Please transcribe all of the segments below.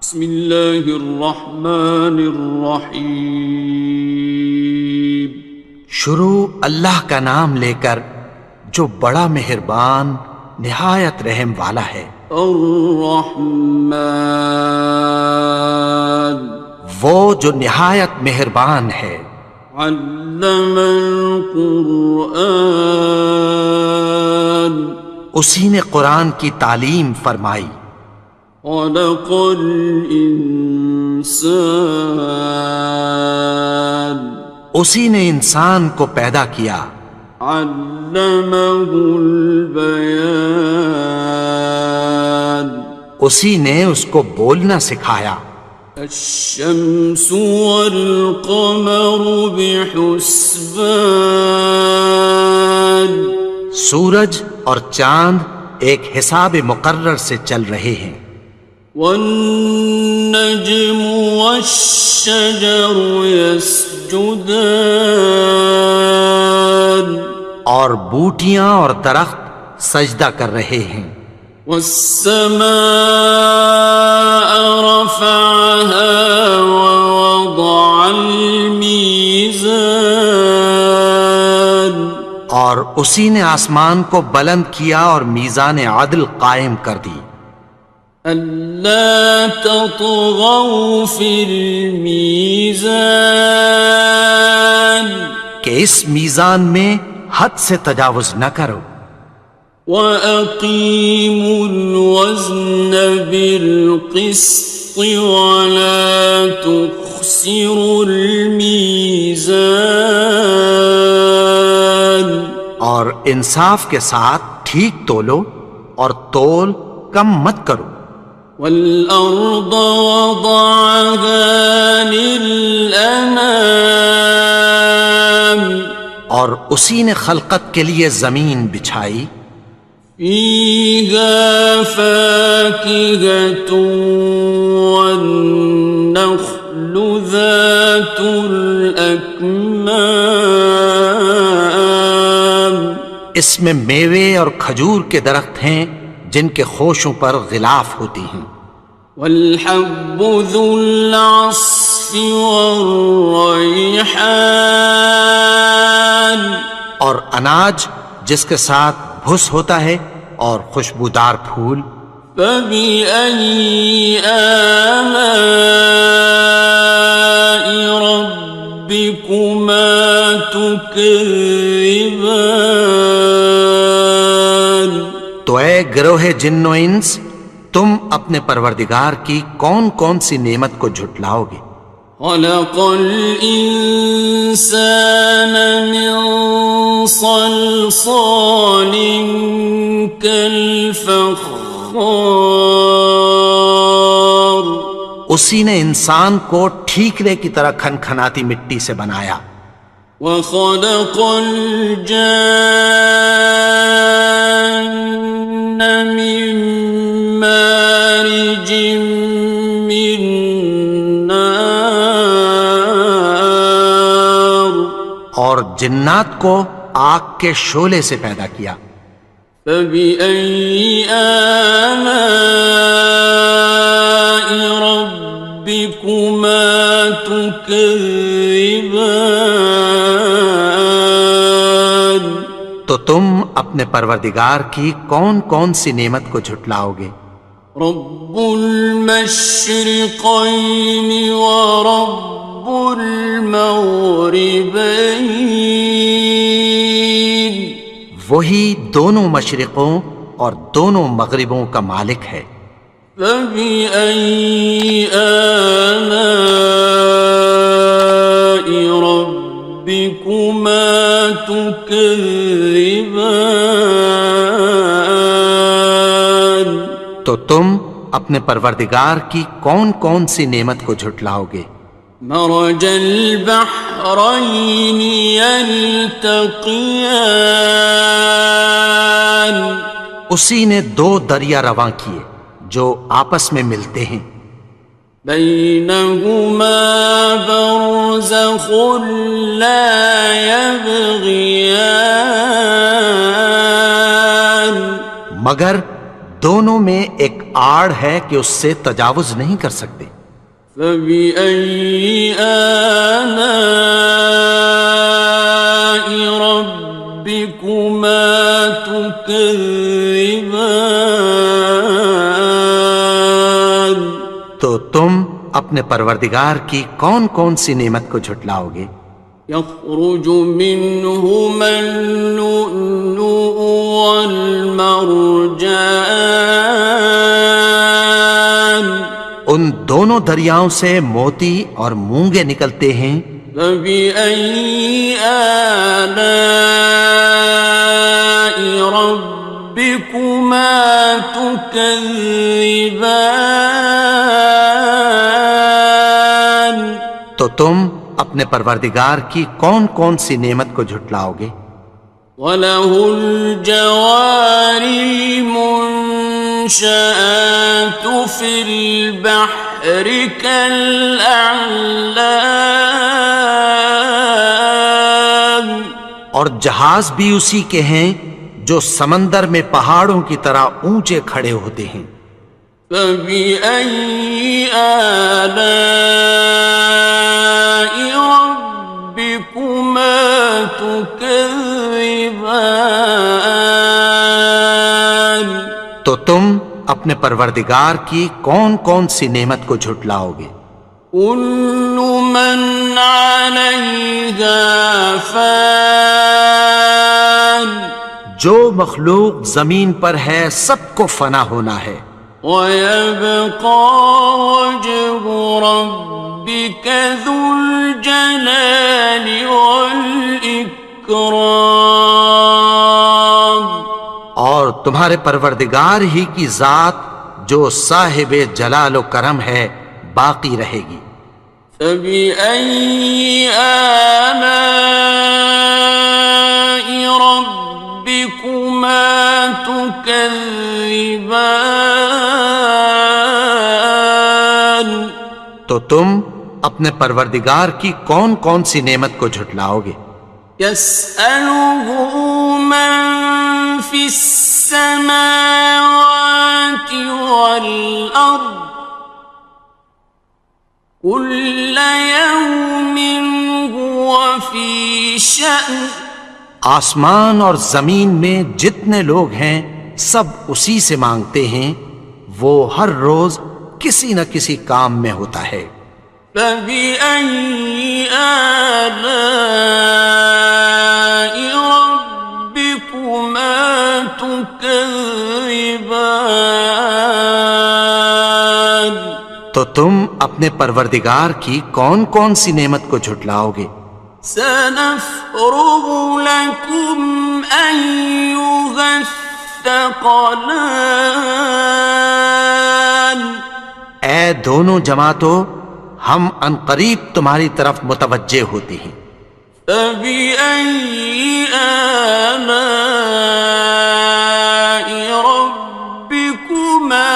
بسم اللہ الرحمن الرحیم۔ شروع اللہ کا نام لے کر جو بڑا مہربان نہایت رحم والا ہے۔ الرحمن، وہ جو نہایت مہربان ہے۔ علم القرآن، اسی نے قرآن کی تعلیم فرمائی۔ خلق الانسان، اسی نے انسان کو پیدا کیا۔ علمہ البیان، اسی نے اس کو بولنا سکھایا۔ الشمس والقمر بحسبان، سورج اور چاند ایک حساب مقرر سے چل رہے ہیں۔ والنجم والشجر يسجدان، اور بوٹیاں اور درخت سجدہ کر رہے ہیں۔ والسماء رفعها ووضع الميزان، اور اسی نے آسمان کو بلند کیا اور میزان عدل قائم کر دی۔ ألا تطغوا في الميزان، کہ اس میزان میں حد سے تجاوز نہ کرو۔ وَأَقِيمُوا الْوَزْنَ بِالْقِسْطِ وَلَا تُخْسِرُوا الْمِيزَانَ، اور انصاف کے ساتھ ٹھیک تولو اور تول کم مت کرو۔ وَالْأَرْضَ وَضَعَهَا لِلْأَنَامِ، اور اسی نے خلقت کے لیے زمین بچھائی۔ فِيهَا فَاكِهَةٌ وَالنَّخْلُ ذَاتُ الْأَكْمَامِ، اس میں میوے اور کھجور کے درخت ہیں جن کے خوشوں پر غلاف ہوتی ہیں۔ وَالْحَبُّ ذُو الْعَصْفِ وَالرَّيْحَانِ، اور اناج جس کے ساتھ بھس ہوتا ہے اور خوشبودار پھول۔ فَبِأَيِّ آلَاءِ رَبِّكُمَا تُكَذِّبَانِ، تو اے گروہ جن و انس، تم اپنے پروردگار کی کون کون سی نعمت کو جھٹلاؤ گے؟ خَلَقَ الْإِنسَانَ مِنْ صَلْصَالٍ كَالْفَخَّارِ، اسی نے انسان کو ٹھیکرے کی طرح کھنکھناتی مٹی سے بنایا۔ وَخَلَقَ الْجَانَّ مِن مَّارِجٍ مِّن نَّارٍ، اور جنات کو آگ کے شعلے سے پیدا کیا۔ فَبِأَيِّ آلَاءِ رَبِّكُمَا تُكَذِّبَانِ، تو تم اپنے پروردگار کی کون کون سی نعمت کو جھٹلاؤ گے؟ رب المشرقين ورب المغربين، وہی دونوں مشرقوں اور دونوں مغربوں کا مالک ہے۔ فَبِأَيِّ آلَاءِ رَبِّكُمَا تُكَذِّبَانِ، تو تم اپنے پروردگار کی کون کون سی نعمت کو جھٹلاؤ گے؟ مرج البحرين يلتقيان، اسی نے دو دریا رواں کیے جو آپس میں ملتے ہیں۔ بينهما برزخ لا يبغيان، مگر دونوں میں ایک آڑ ہے کہ اس سے تجاوز نہیں کر سکتے۔ فبأي آلاء ربكما تكذبان؟ تو تم اپنے پروردگار کی کون کون سی نعمت کو جھٹلاؤ گے؟ يخرج منهما اللؤلؤ والمرجان ان دونوں دریاؤں سے موتی اور مونگے نکلتے ہیں۔ فبأي آلاء ربكما تكذبان؟ تو تم اپنے پروردگار کی کون کون سی نعمت کو جھٹلاؤ گے؟ وَلَهُ الْجَوَارِ الْمُنشَآتُ فِي الْبَحْرِ كَالْأَعْلَامِ، اور جہاز بھی اسی کے ہیں جو سمندر میں پہاڑوں کی طرح اونچے کھڑے ہوتے ہیں۔ فَبِأَيِّ آلَاءِ رَبِّكُمَا تُكَذِّبَانِ؟ تو تم اپنے پروردگار کی کون کون سی نعمت کو جھٹلاؤ گے؟ كُلُّ مَنْ عَلَيْهَا فَانٍ، جو مخلوق زمین پر ہے سب کو فنا ہونا ہے۔ وَيَبْقَى وَجْهُ رَبِّكَ ذُو الْجَلَالِ وَالْإِكْرَامِ، اور تمہارے پروردگار ہی کی ذات جو صاحب جلال و کرم ہے باقی رہے گی۔ فَبِأَيِّ آلَاءِ رَبِّكُمَا تُكَذِّبَانِ؟ تو تم اپنے پروردگار کی کون کون سی نعمت کو جھٹلاؤ گے؟ يَسْأَلُهُ مَن فِي السَّمَاوَاتِ وَالْأَرْضِ كُلَّ يَوْمٍ هُوَ فِي شَأْنٍ، آسمان اور زمین میں جتنے لوگ ہیں سب اسی سے مانگتے ہیں، وہ ہر روز کسی نہ کسی کام میں ہوتا ہے۔ فَبِأَيِّ آلَاءِ رَبِّكُمَا تُكَذِّبَانِ؟ تو تم اپنے پروردگار کی کون کون سی نعمت کو جھٹلاؤ گے؟ سَنَفْرُغُ لَكُمْ أَيُّهَ الثَّقَلَانِ؟ اے دونوں جماعتوں، ہم عنقریب تمہاری طرف متوجہ ہوتے ہیں۔ فَبِأَيِّ آلَاءِ رَبِّكُمَا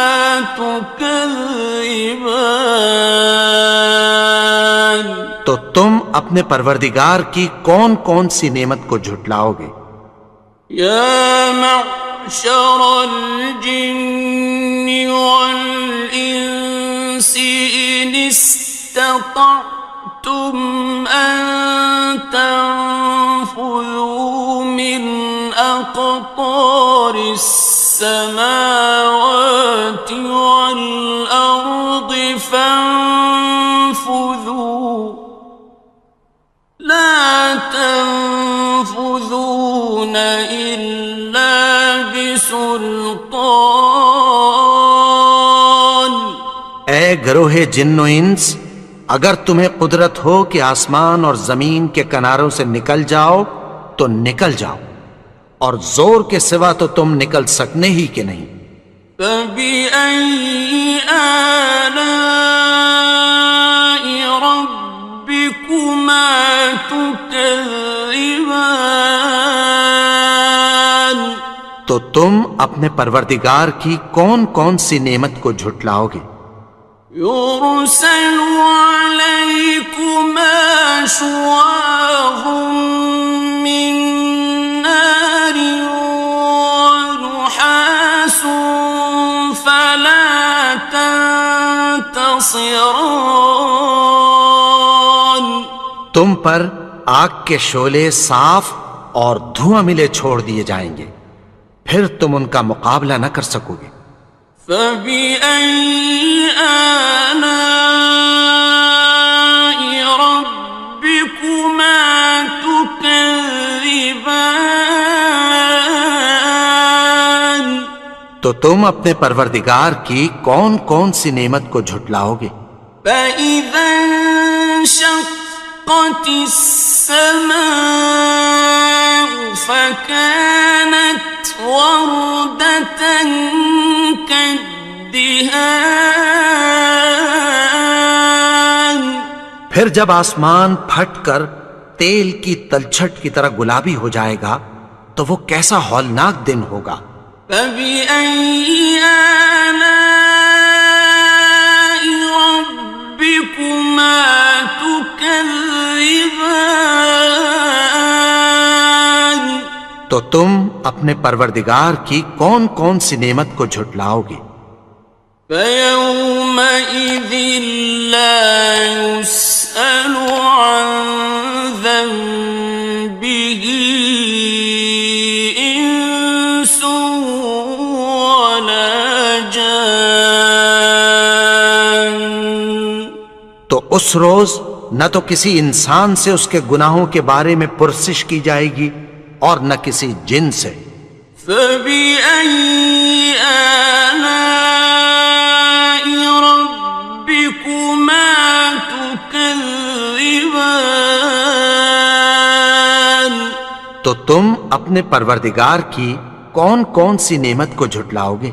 تُكَذِّبَانِ؟ تو تم اپنے پروردگار کی کون کون سی نعمت کو جھٹلاؤ گے؟ يَا مَعْشَرَ الْجِنِّ وَالْإِنسِ إِنِ اسْتَطَعْتُمْ أَن تَنفُذُوا مِنْ أَقْطَارِ السَّمَاوَاتِ وَالْأَرْضِ فَانفُذُوا لَا تَنفُذُونَ إِلَّا بِسُلْطَانٍ۔ اے گروہ جن و انس، اگر تمہیں قدرت ہو کہ آسمان اور زمین کے کناروں سے نکل جاؤ تو نکل جاؤ، اور زور کے سوا تو تم نکل سکنے ہی کہ نہیں۔ فَبِأَيِّ آلَاءِ رَبِّكُمَا تُكَذِّبَانِ؟ تو تم اپنے پروردگار کی کون کون سی نعمت کو جھٹلاؤ گے؟ يُرْسَلُ عَلَيْكُمَا شُوَاظٌ مِّن نَّارٍ وَنُحَاسٌ فَلَا خصران. تم پر آگ کے شعلے صاف اور دھواں ملے چھوڑ دیے جائیں گے، پھر تم ان کا مقابلہ نہ کر سکو گے۔ فبأي آلاء ربكما تكذبان. تو تم اپنے پروردگار کی کون کون سی نعمت کو جھٹلاؤ گے؟ فإذا انشقت السماء فكانت وردة كالدهان. پھر جب آسمان پھٹ کر تیل کی تلچھٹ کی طرح گلابی ہو جائے گا تو وہ کیسا ہولناک دن ہوگا۔ فبأي آلاء ربكما تكذبان. تو تم اپنے پروردگار کی کون کون سی نعمت کو جھٹلاؤ گے؟ فيومئذ لا يسأل عن ذنبه إنس ولا جان. تو اس روز نہ تو کسی انسان سے اس کے گناہوں کے بارے میں پرسش کی جائے گی اور نہ کسی جن سے۔ فبأي آلاء ربكما تكذبان. تو تم اپنے پروردگار کی کون کون سی نعمت کو جھٹلاؤ گے؟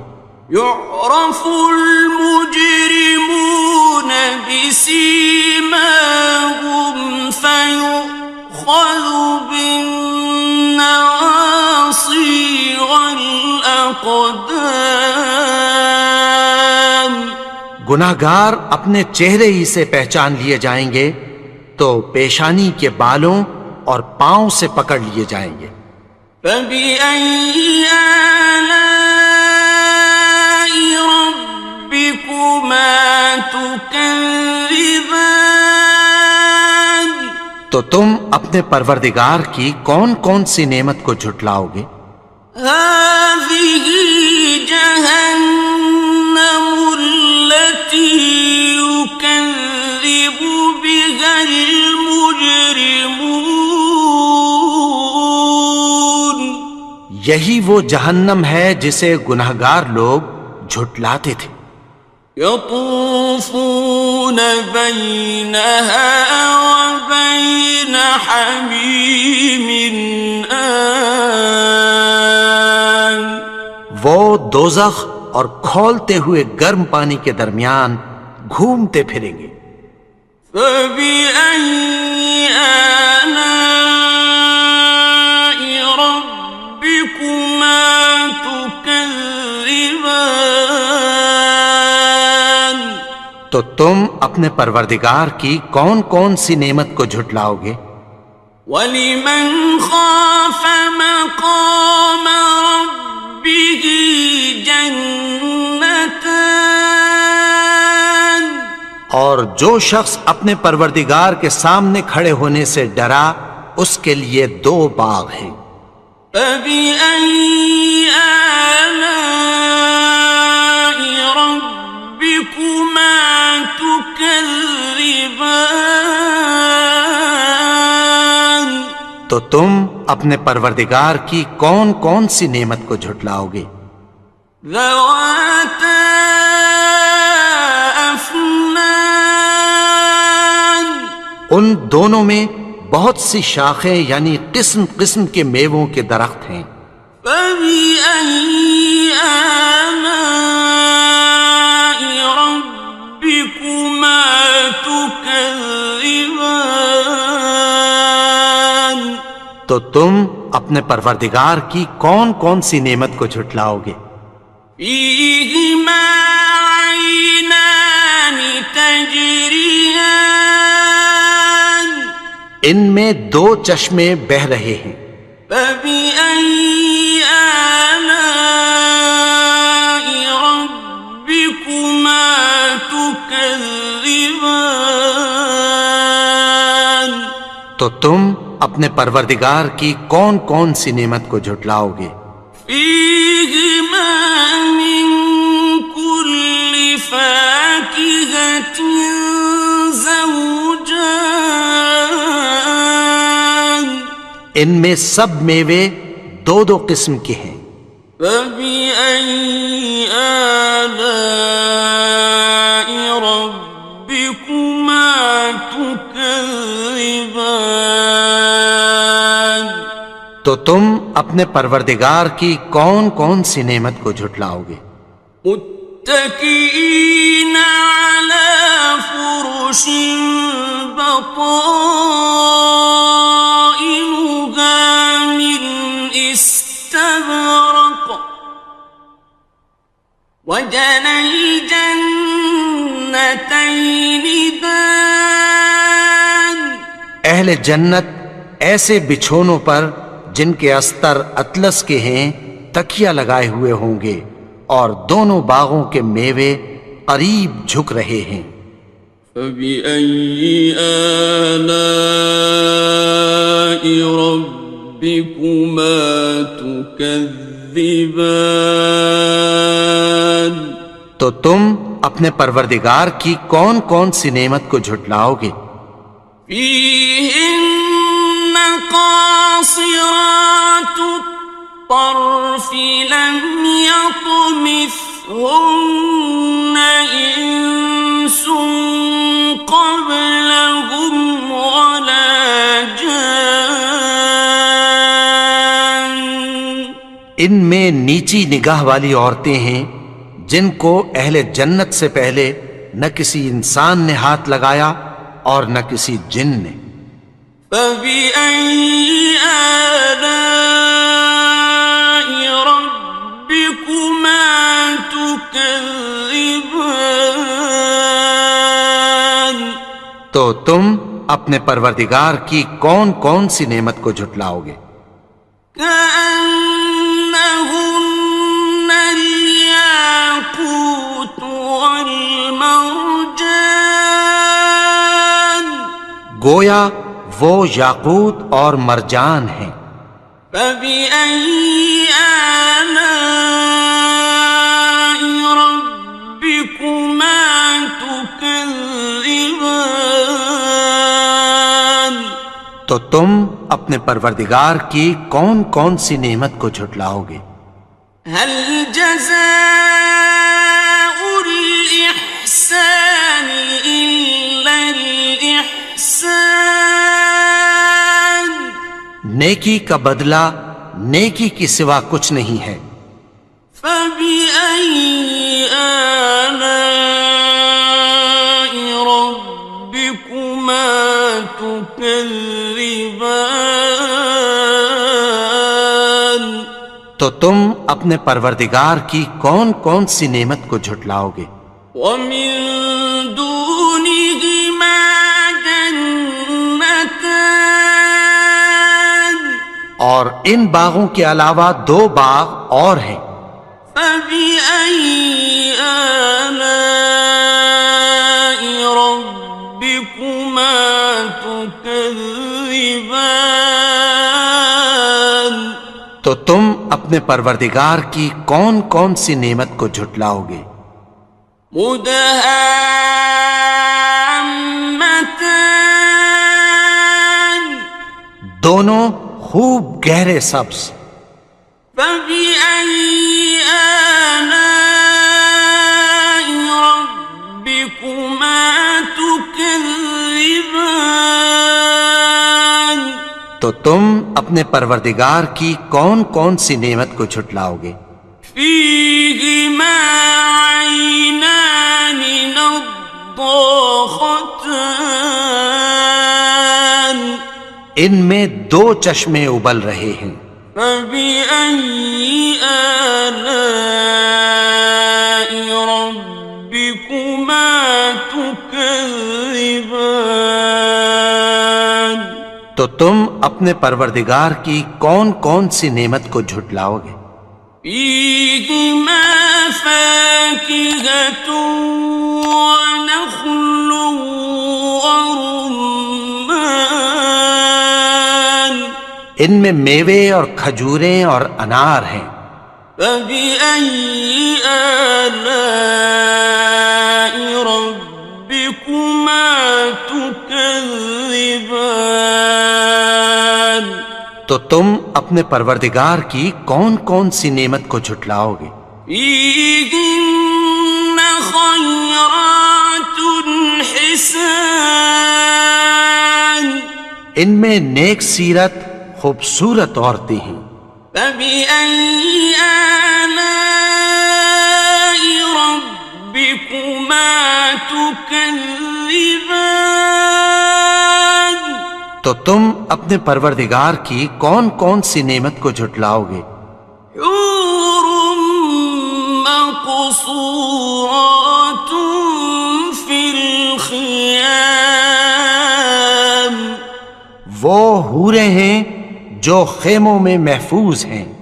يعرف المجرمون بسيماهم فيؤخذ بالنواصي والأقدام. گناہگار اپنے چہرے ہی سے پہچان لیے جائیں گے تو پیشانی کے بالوں اور پاؤں سے پکڑ لیے جائیں گے۔ فبأي آلاء ربكما تكذبان. تو تم اپنے پروردگار کی کون کون سی نعمت کو جھٹلاؤ گے؟ هذه جهنم التي يكذب بها المجرمون. یہی وہ جہنم ہے جسے گناہگار لوگ جھٹلاتے تھے۔ يطوفون بينها وبين حميم آن. وہ دوزخ اور کھولتے ہوئے گرم پانی کے درمیان گھومتے پھریں گے۔ فبأي آلاء ربكما تكذبان. تو تم اپنے پروردگار کی کون کون سی نعمت کو جھٹلاؤ گے؟ وَلِمَنْ خَافَ مَقَامَ رَبِّهِ جَنَّتَانِ. اور جو شخص اپنے پروردگار کے سامنے کھڑے ہونے سے ڈرا اس کے لیے دو باغ ہیں۔ فَبِأَيِّ آلَاءِ رَبِّكُمَا تُكَذِّبَانِ. تو تم اپنے پروردگار کی کون کون سی نعمت کو جھٹلاؤ گے؟ ذَوَاتَا أَفْنَانٍ. ان دونوں میں بہت سی شاخیں یعنی قسم قسم کے میووں کے درخت ہیں۔ فَبِأَيِّ آلَاءِ رَبِّكُمَا تُكَذِّبَانِ. تو تم اپنے پروردگار کی کون کون سی نعمت کو جھٹلاؤ گے؟ فِيهِمَا عَيْنَانِ تَجْرِيَانِ. ان میں دو چشمے بہہ رہے ہیں۔ فَبِأَيِّ آلَاءِ رَبِّكُمَا تُكَذِّبَانِ. تم اپنے پروردگار کی کون کون سی نعمت کو جھٹلاؤ گے؟ فيهما من كل فاكهة زوجان ان میں سب میوے دو دو قسم کے ہیں۔ فبأي آلاء ربكما تكذبان تو تم اپنے پروردگار کی کون کون سی نعمت کو جھٹلاؤ گے؟ متكئين على فرش بطائنها من استبرق وجنى الجنتين دان اہل جنت ایسے بچھونوں پر جن کے استر اطلس کے ہیں تکیہ لگائے ہوئے ہوں گے، اور دونوں باغوں کے میوے قریب جھک رہے ہیں۔ فبأي آلاء ربكما تكذبان تو تم اپنے پروردگار کی کون کون سی نعمت کو جھٹلاؤ گے؟ فيهن قاصرات الطرف لم يطمثهن إنس قبلهم ولا جان ان میں نیچی نگاہ والی عورتیں ہیں جن کو اہل جنت سے پہلے نہ کسی انسان نے ہاتھ لگایا اور نہ کسی جن نے۔ فبأي آلاء ربكما تكذبان تو تم اپنے پروردگار کی کون کون سی نعمت کو جھٹلاؤ گے؟ كأنهن الياقوت والمرجان گویا وہ یاقوت اور مرجان ہیں۔ فبأي آلاء ربكما تكذبان تو تم اپنے پروردگار کی کون کون سی نعمت کو جھٹلاؤ گے؟ هل جزاء الإحسان إلا الإحسان نیکی کا بدلہ نیکی کی سوا کچھ نہیں ہے۔ فبأي آلاء ربكما تكذبان تو تم اپنے پروردگار کی کون کون سی نعمت کو جھٹلاؤ گے؟ ومن دونهما جنتان اور ان باغوں کے علاوہ دو باغ اور ہیں۔ فبأي آلاء ربكما تكذبان تو تم اپنے پروردگار کی کون کون سی نعمت کو جھٹلاؤ گے؟ مدهامتان دونوں خوب گہرے سبز۔ فبأي آلاء ربكما تكذبان تو تم اپنے پروردگار کی کون کون سی نعمت کو جھٹلاؤ گے؟ فيهما عينان نضاختان ان میں دو چشمے ابل رہے ہیں۔ فبأي آلاء ربكما تكذبان تو تم اپنے پروردگار کی کون کون سی نعمت کو جھٹلاؤ گے؟ فيهما فاكهة ونخل ورمان ان میں میوے اور کھجوریں اور انار ہیں۔ فبأي آلاء ربكما تكذبان؟ تو تم اپنے پروردگار کی کون کون سی نعمت کو جھٹلاؤ گے؟ فيهن خيرات حسان، ان میں نیک سیرت خوبصورت عورتیں ہیں۔ فبأي آلاء ربكما تكذبان؟ تو تم اپنے پروردگار کی کون کون سی نعمت کو جھٹلاؤ گے؟ حور مقصورات في الخيام، وہ حوریں ہیں جو خیموں میں محفوظ ہیں۔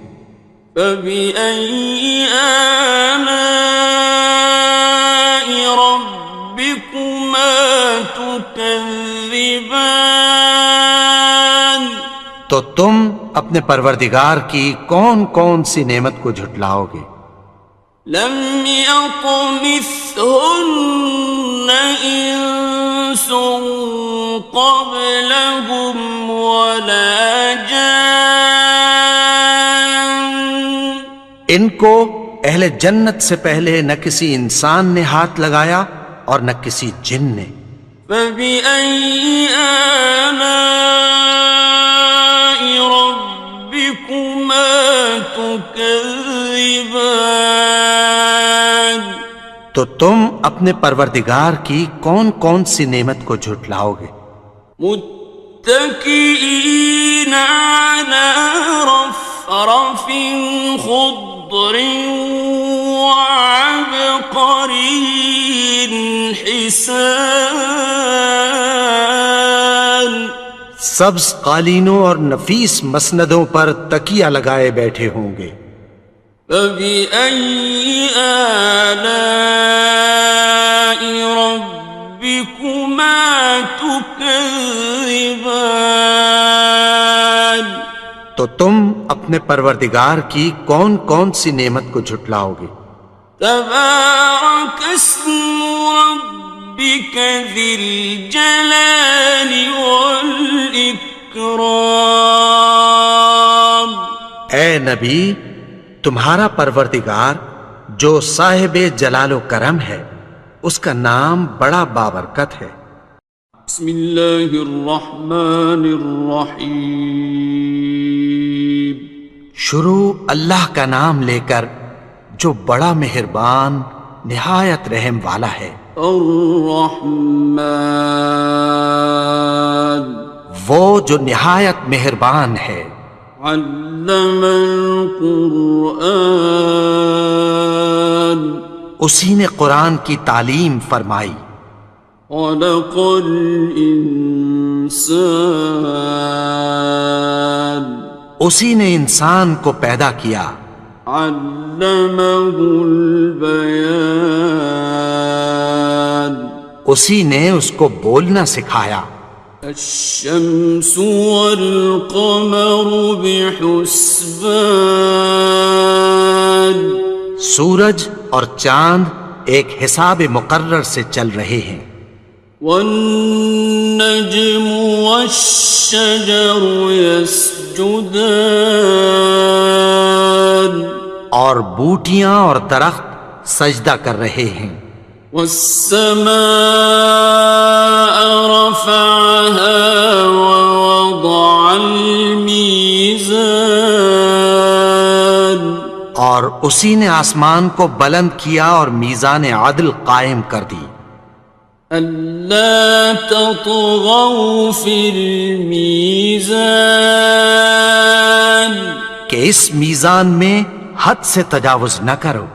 فبأي آلاء ربكما تكذبان؟ تو تم اپنے پروردگار کی کون کون سی نعمت کو جھٹلاؤ گے؟ لم يطمثهن إنس قبلهم ولا جان، ان کو اہل جنت سے پہلے نہ کسی انسان نے ہاتھ لگایا اور نہ کسی جن نے۔ فبأي آلاء ربكما تكذبان؟ تو تم اپنے پروردگار کی کون کون سی نعمت کو جھٹلاؤ گے؟ متكئين على رفرف خضر وعبقري حسان، سبز قالینوں اور نفیس مسندوں پر تکیہ لگائے بیٹھے ہوں گے۔ فبأي آلاء ربكما تكذبان؟ تو تم اپنے پروردگار کی کون کون سی نعمت کو جھٹلاؤ گے؟ تبارك اسم ربك ذي الجلال والإكرام۔ اے نبی، تمہارا پروردگار جو صاحب جلال و کرم ہے، اس کا نام بڑا بابرکت ہے۔ بسم اللہ الرحمن الرحیم، شروع اللہ کا نام لے کر جو بڑا مہربان نہایت رحم والا ہے۔ الرحمن، وہ جو نہایت مہربان ہے۔ علم القرآن، اسی نے قرآن کی تعلیم فرمائی۔ خلق الانسان، اسی نے انسان کو پیدا کیا۔ علمہ البیان، اسی نے اس کو بولنا سکھایا۔ الشمس والقمر بحسبان، سورج اور چاند ایک حساب مقرر سے چل رہے ہیں۔ والنجم والشجر يسجدان، اور بوٹیاں اور درخت سجدہ کر رہے ہیں۔ والسماء رفعها ووضع الميزان، اور اسی نے آسمان کو بلند کیا اور میزان عدل قائم کر دی۔ ألا تطغوا في الميزان، کہ اس میزان میں حد سے تجاوز نہ کرو۔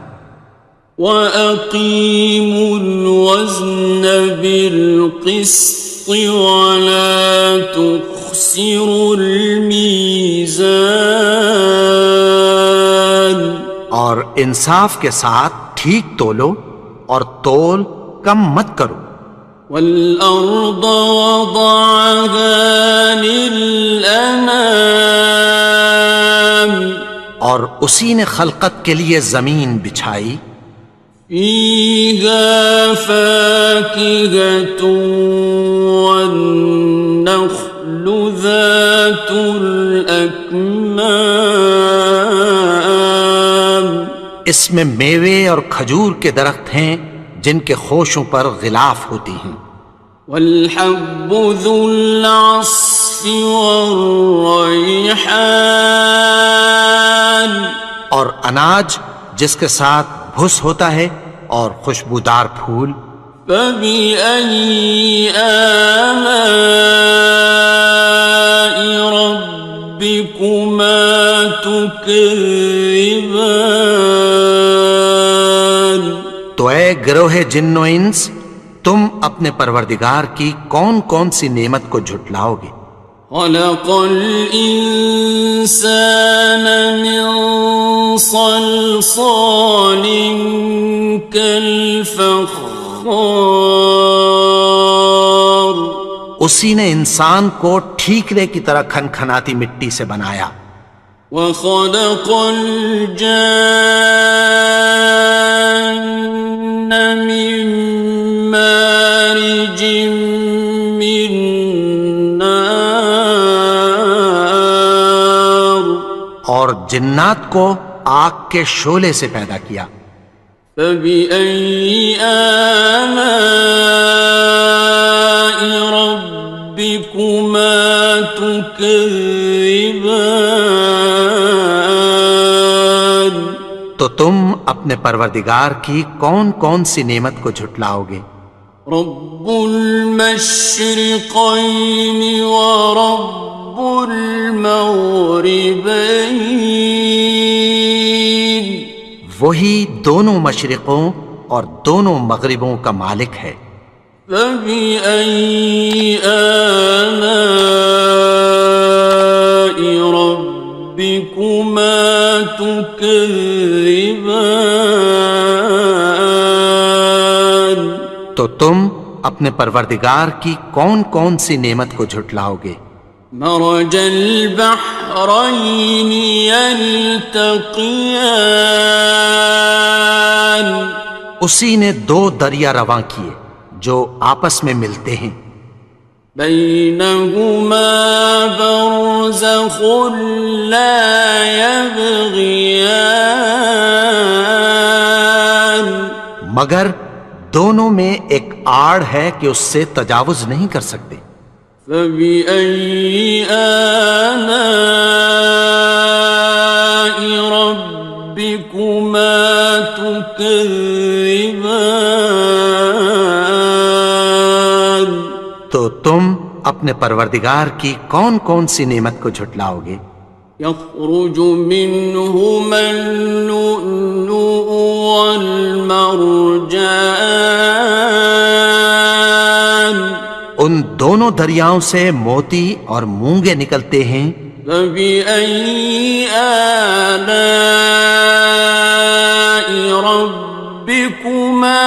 وَأَقِيمُوا الْوَزْنَ بِالْقِسْطِ وَلَا تُخْسِرُوا الْمِيزَانَ، اور انصاف کے ساتھ ٹھیک تولو اور تول کم مت کرو۔ وَالْأَرْضَ وَضَعَهَا لِلْأَنَامِ، اور اسی نے خلقت کے لیے زمین بچھائی، فيها فاكهة والنخل ذات الأكمام، اس میں میوے اور کھجور کے درخت ہیں جن کے خوشوں پر غلاف ہوتی ہیں، والحب ذو العصف والریحان، اور اناج جس کے ساتھ بھس ہوتا ہے اور خوشبودار پھول، فبأي آلاء ربكما تكذبان۔ تو اے گروہ جن و انس، تم اپنے پروردگار کی کون کون سی نعمت کو جھٹلاؤ گے؟ خلق الإنسان من صلصال كالفخار، اسی نے انسان کو ٹھیکرے کی طرح کھنکھناتی مٹی سے بنایا، وخلق الجان من مارج من نار، اور جنات کو آگ کے شعلے سے پیدا کیا، فبأي آلاء ربكما تكذبان۔ تو تم اپنے پروردگار کی کون کون سی نعمت کو جھٹلاؤ گے؟ رب المشرقين ورب المغربين، وہی دونوں مشرقوں اور دونوں مغربوں کا مالک ہے، فبأي آلاء ربكما تكذبان۔ تو تم اپنے پروردگار کی کون کون سی نعمت کو جھٹلاؤ گے؟ مرج البحرين يلتقيان، اسی نے دو دریا رواں کیے جو آپس میں ملتے ہیں، بينهما برزخ لا يبغيان، مگر دونوں میں ایک آڑ ہے کہ اس سے تجاوز نہیں کر سکتے، فبأي آلاء ربكما تكذبان۔ تو تم اپنے پروردگار کی کون کون سی نعمت کو جھٹلاؤ گے؟ يخرج منهما اللؤلؤ والمرجان، ان دونوں دریاؤں سے موتی اور مونگے نکلتے ہیں، فبأي آلاء ربكما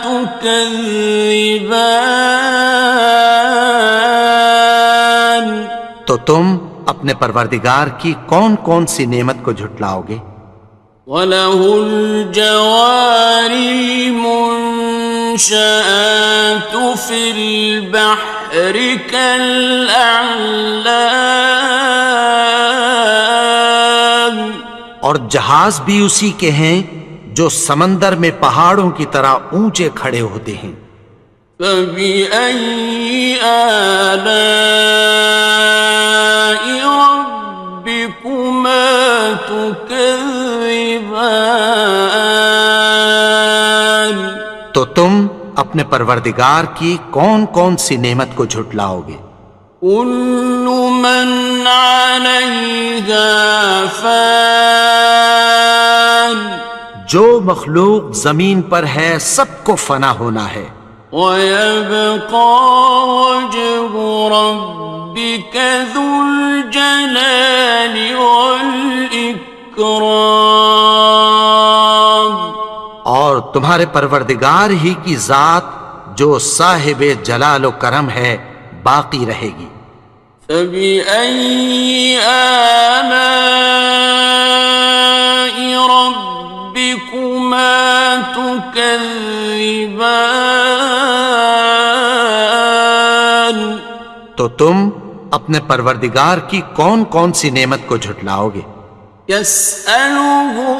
تكذبان۔ تو تم اپنے پروردگار کی کون کون سی نعمت کو جھٹلاؤ گے؟ وَلَهُ الْجَوَارِ الْمُنشَآتُ فِي الْبَحْرِ كَالْأَعْلَامِ، اور جہاز بھی اسی کے ہیں جو سمندر میں پہاڑوں کی طرح اونچے کھڑے ہوتے ہیں، فَبِأَيِّ آلَاءِ رَبِّكُمَا تُكَذِّبَانِ۔ تو تم اپنے پروردگار کی کون کون سی نعمت کو جھٹلاؤ گے؟ كل من عليها فان، جو مخلوق زمین پر ہے سب کو فنا ہونا ہے، ويبقى وجه ربك ذو الجلال والإكرام، اور تمہارے پروردگار ہی کی ذات جو صاحب جلال و کرم ہے باقی رہے گی، فبأي آلاء ربكما تكذبان؟ تو تم اپنے پروردگار کی کون کون سی نعمت کو جھٹلاؤ گے؟ يسأله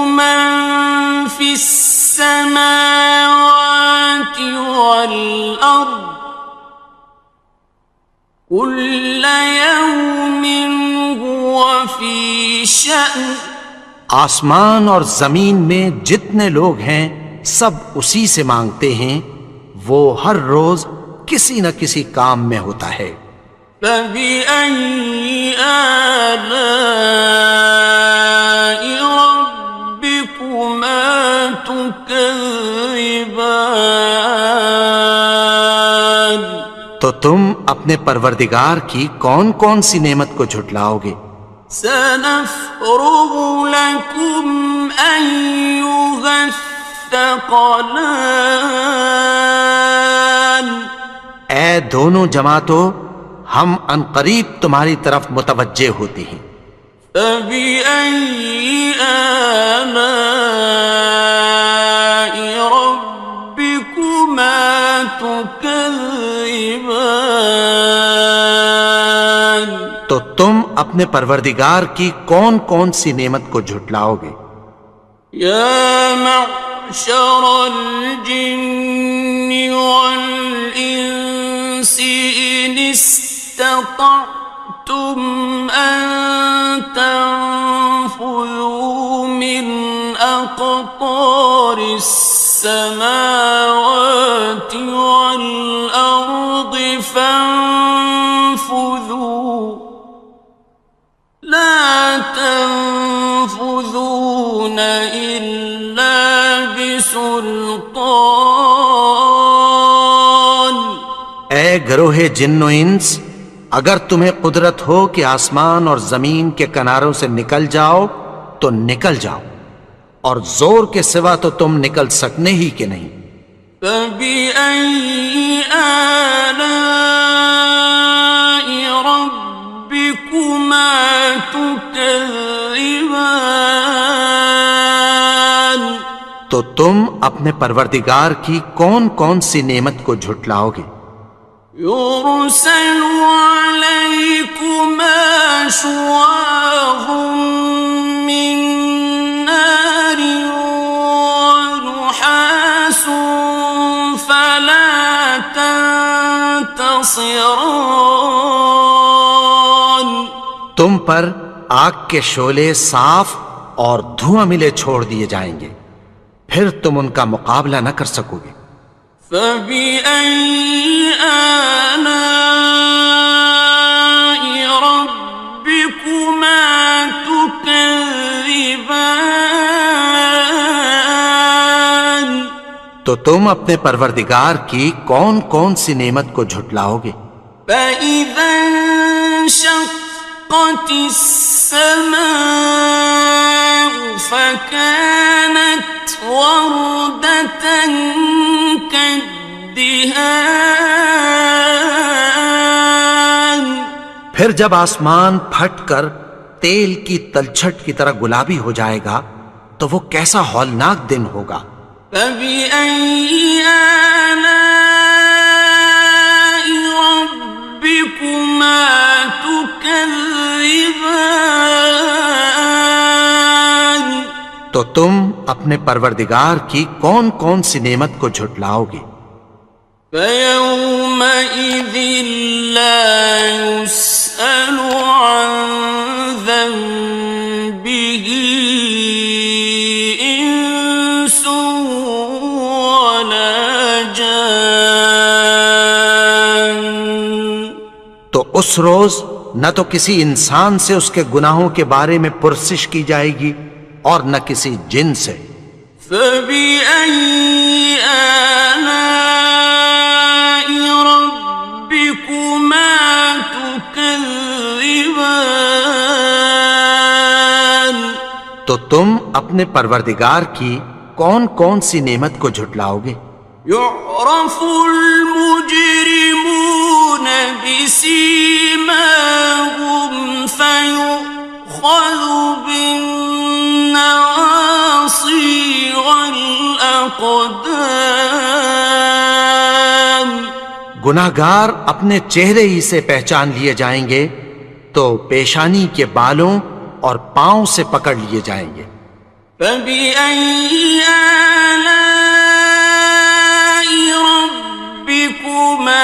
من في السماوات والأرض كل يوم هو في شأن. آسمان اور زمین میں جتنے لوگ ہیں سب اسی سے مانگتے ہیں، وہ ہر روز کسی نہ کسی کام میں ہوتا ہے۔ فبأي آلاء ربكما تكذبان؟ تو تم اپنے پروردگار کی کون کون سی نعمت کو جھٹلاؤ گے؟ سنفرغ لكم أيها الثقلان. اے دونوں جماعتوں، ہم عنقریب تمہاری طرف متوجہ ہوتے ہیں۔ فبأي آلاء ربكما تكذبان؟ تو تم اپنے پروردگار کی کون کون سی نعمت کو جھٹلاؤ گے؟ یا معشر الجن والانس ان استطعتم ان تنفذوا من اقطار السماوات والارض فانفذوا لا تنفذون إلا بسلطان. اے گروہ جن و انس، اگر تمہیں قدرت ہو کہ آسمان اور زمین کے کناروں سے نکل جاؤ تو نکل جاؤ، اور زور کے سوا تو تم نکل سکنے ہی کہ نہیں۔ فبأي آلاء ربكما تكذبان؟ تو تم اپنے پروردگار کی کون کون سی نعمت کو جھٹلاؤ گے؟ يرسل عليكما شواظ من نار ونحاس فلا تنتصران. تم پر آگ کے شعلے صاف اور دھواں ملے چھوڑ دیے جائیں گے، پھر تم ان کا مقابلہ نہ کر سکو گے۔ فبأي آلاء ربكما تكذبان؟ تو تم اپنے پروردگار کی کون کون سی نعمت کو جھٹلاؤ گے؟ فإذا انشقت السماء فكانت وردة كالدهان. پھر جب آسمان پھٹ کر تیل کی تلچھٹ کی طرح گلابی ہو جائے گا تو وہ کیسا ہولناک دن ہوگا۔ فبأي آلاء ربكما تكذبان؟ تو تم اپنے پروردگار کی کون کون سی نعمت کو جھٹلاؤ گے؟ فيومئذ لا يسأل عن ذنبه إنس ولا جان. تو اس روز نہ تو کسی انسان سے اس کے گناہوں کے بارے میں پرسش کی جائے گی اور نہ کسی جن سے۔ فبأي آلاء ربكما تكذبان؟ تو تم اپنے پروردگار کی کون کون سی نعمت کو جھٹلاؤ گے؟ يعرف المجرمون بسيماهم گناہگار اپنے چہرے ہی سے پہچان لیے جائیں گے تو پیشانی کے بالوں اور پاؤں سے پکڑ لیے جائیں گے۔ فَبِأَيِّ آلَاءِ رَبِّكُمَا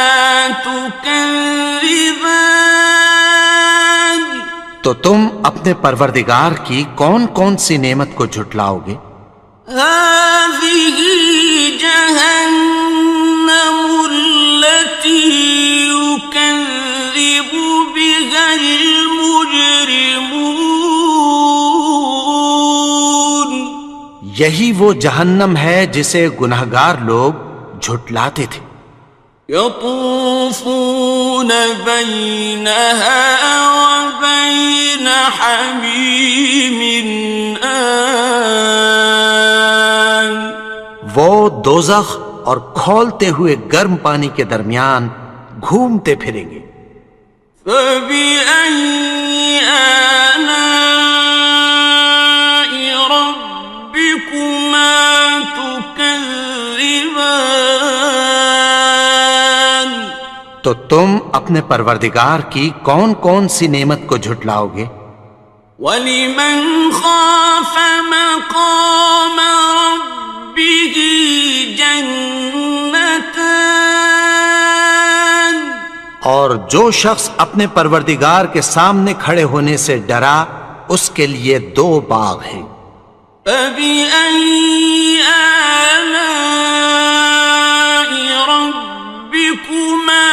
تُكَذِّبَانِ؟ تو تم اپنے پروردگار کی کون کون سی نعمت کو جھٹلاؤ گے؟ هَٰذِهِ جَهَنَّمُ الَّتِي يُكَذِّبُ بِهَا الْمُجْرِمُونَ۔ یہی وہ جہنم ہے جسے گناہگار لوگ جھٹلاتے تھے۔ يطوفون بينها وبين حميم آن۔ وہ دوزخ اور کھولتے ہوئے گرم پانی کے درمیان گھومتے پھریں گے۔ فَبِأَيِّ آلَاءِ رَبِّكُمَا تُكَذِّبَانِ؟ تو تم اپنے پروردگار کی کون کون سی نعمت کو جھٹلاؤ گے؟ وَلِمَنْ خَافَ مَقَامَ رَبِّهِ جَنَّتَانِ؟ اور جو شخص اپنے پروردگار کے سامنے کھڑے ہونے سے ڈرا اس کے لیے 2 باغ ہیں۔ فَبِأَيِّ آلَاءِ رَبِّكُمَا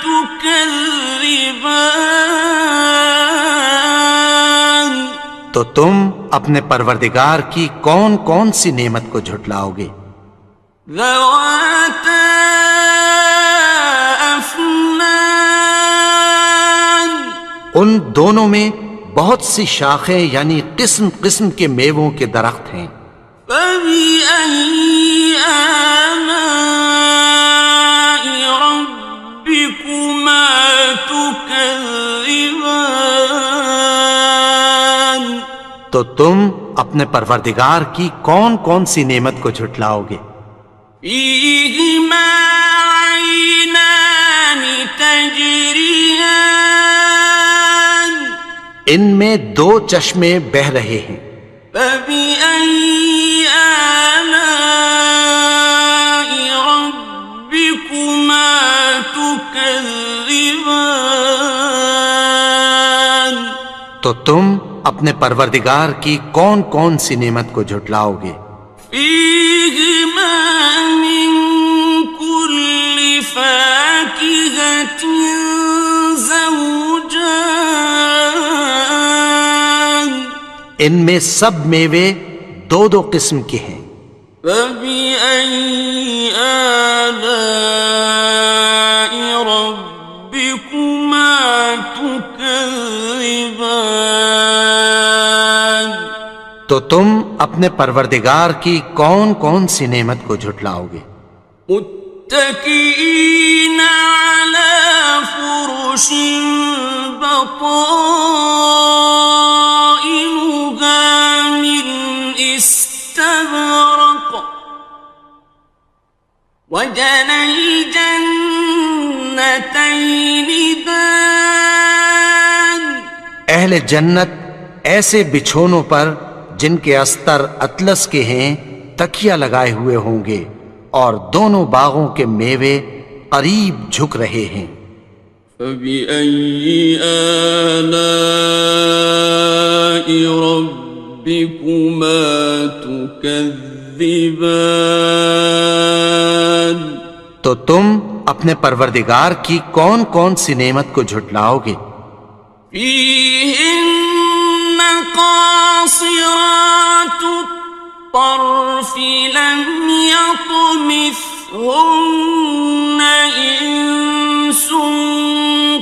تُكَذِّبَانِ؟ تو تم اپنے پروردگار کی کون کون سی نعمت کو جھٹلاؤ گے؟ ذَوَاتَا أَفْنَانٍ۔ ان دونوں میں بہت سی شاخیں یعنی قسم قسم کے میووں کے درخت ہیں۔ فَبِأَيِّ آلَاءِ رَبِّكُمَا تُكَذِّبَانِ؟ تو تم اپنے پروردگار کی کون کون سی نعمت کو جھٹلاؤ گے؟ فِيهِمَا عَيْنَانِ تَجْرِيَانِ۔ ان میں 2 چشمے بہہ رہے ہیں۔ فَبِأَيِّ آلَاءِ رَبِّكُمَا تُكَذِّبَانِ؟ تو تم اپنے پروردگار کی کون کون سی نعمت کو جھٹلاؤ گے؟ فِيهِمَا مِن كُلِّ فَاكِهَةٍ زَوْجَانِ۔ ان میں سب میوے 2 قسم کے ہیں۔ فَبِأَيِّ آلَاءِ رَبِّكُمَا تُكَذِّبَانِ؟ تو تم اپنے پروردگار کی کون کون سی نعمت کو جھٹلاؤ گے؟ متكئين على فرش بطائنها من استبرق وجنى الجنتين دان۔ اہل جنت ایسے بچھونوں پر جن کے استر اطلس کے ہیں تکیہ لگائے ہوئے ہوں گے اور دونوں باغوں کے میوے قریب جھک رہے ہیں۔ فَبِأَيِّ آلَاءِ رَبِّكُمَا تُكَذِّبَانِ؟ تو تم اپنے پروردگار کی کون کون سی نعمت کو جھٹلاؤ گے؟ فِيهِنَّ قَاصِرَاتُ الطَّرْفِ لَمْ يَطْمِثْهُنَّ إِنسٌ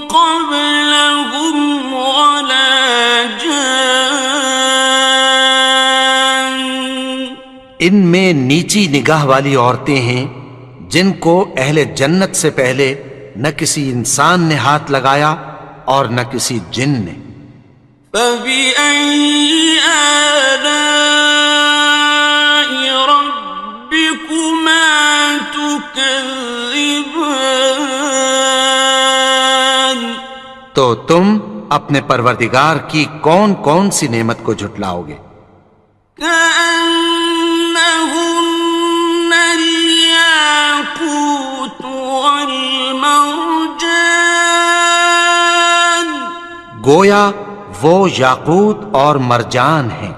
قَبْلَهُمْ وَلَا جَانٌّ۔ ان میں نیچی نگاہ والی عورتیں ہیں جن کو اہل جنت سے پہلے نہ کسی انسان نے ہاتھ لگایا اور نہ کسی جن نے۔ فَبِأَيِّ آلَاءِ رَبِّكُمَا تُكَذِّبَانِ؟ تو تم اپنے پروردگار کی کون کون سی نعمت کو جھٹلاؤ گے؟ كأنهن الياقوت والمرجان گویا وہ یاقوت اور مرجان ہیں۔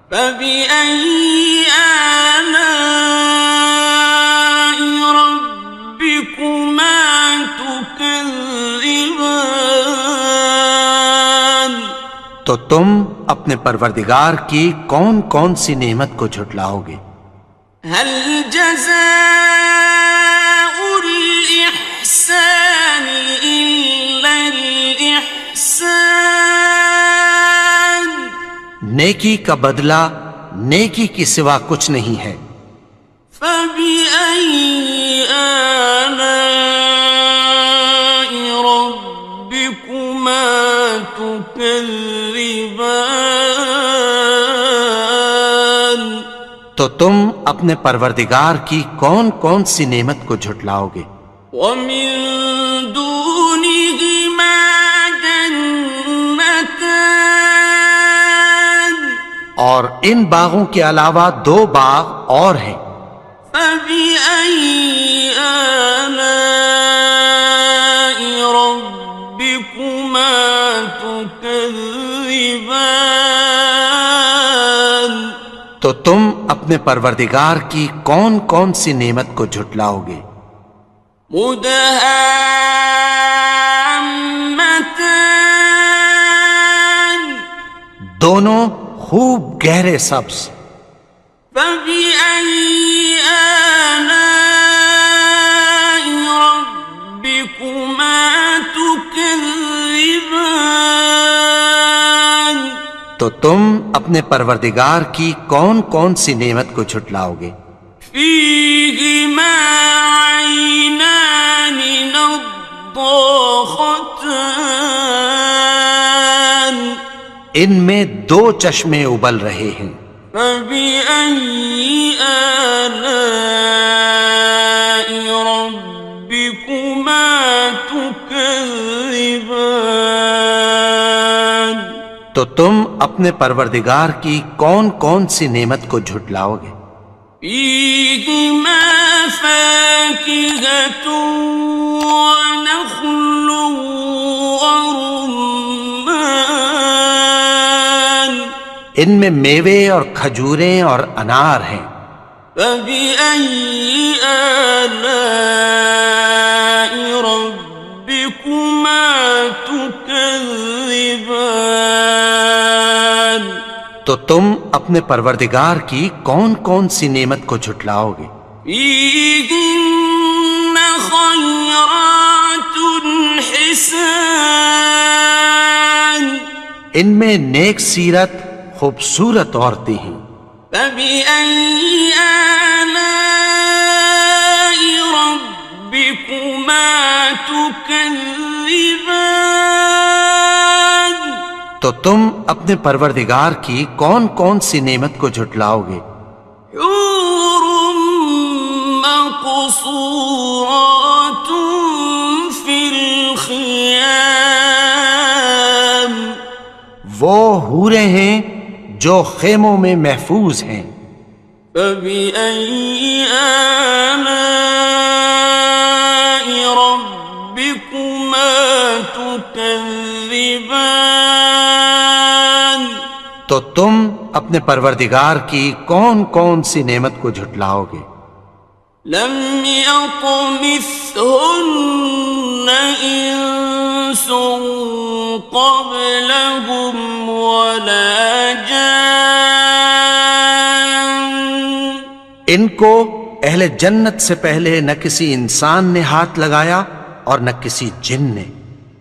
فبأي آلاء ربكما تكذبان تو تم اپنے پروردگار کی کون کون سی نعمت کو جھٹلاؤ گے؟ هل جزاء الإحسان إلا الإحسان نیکی کا بدلہ نیکی کی سوا کچھ نہیں ہے۔ فبأي آلاء ربكما تكذبان تو تم اپنے پروردگار کی کون کون سی نعمت کو جھٹلاؤ گے؟ ومن دونهما جنتان اور ان باغوں کے علاوہ دو باغ اور ہیں۔ فبأي آلاء ربكما تكذبان تو تم اپنے پروردگار کی کون کون سی نعمت کو جھٹلاؤ گے؟ مدهامتان دونوں خوب گہرے سبز۔ فبأي آلاء ربكما تكذبان تو تم اپنے پروردگار کی کون کون سی نعمت کو جھٹلاؤ گے؟ فيهما عينان نضاختان ان میں دو چشمے ابل رہے ہیں۔ فبأي آلاء ربكما تكذبان تو تم اپنے پروردگار کی کون کون سی نعمت کو جھٹلاؤ گے؟ فيهما فاكهة ونخل ورمان ان میں میوے اور کھجوریں اور انار ہیں۔ فبأي آلاء ربكما تكذبان تو تم اپنے پروردگار کی کون کون سی نعمت کو جھٹلاؤ گے؟ فيهن خيرات حسان ان میں نیک سیرت خوبصورت عورتیں ہیں۔ فبأي آلاء ربكما تكذبان تو تم اپنے پروردگار کی کون کون سی نعمت کو جھٹلاؤ گے؟ حور مقصورات في الخيام وہ حوریں ہیں جو خیموں میں محفوظ ہیں۔ فبأي آلاء ربكما تكذبان تو تم اپنے پروردگار کی کون کون سی نعمت کو جھٹلاؤ گے؟ لم يطمثهن إنس قبلهم ولا جان ان کو اہل جنت سے پہلے نہ کسی انسان نے ہاتھ لگایا اور نہ کسی جن نے۔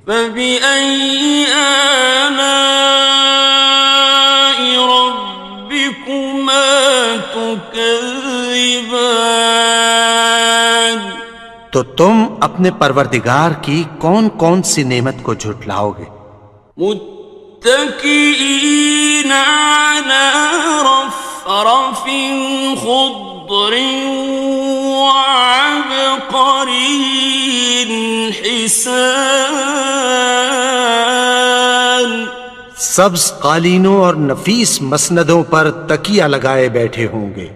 فبأي آلاء ربكما تكذبان تو تم اپنے پروردگار کی کون کون سی نعمت کو جھٹلاؤ گے؟ متكئين على رفرف خضر وعبقري حسان سبز قالینوں اور نفیس مسندوں پر تکیہ لگائے بیٹھے ہوں گے.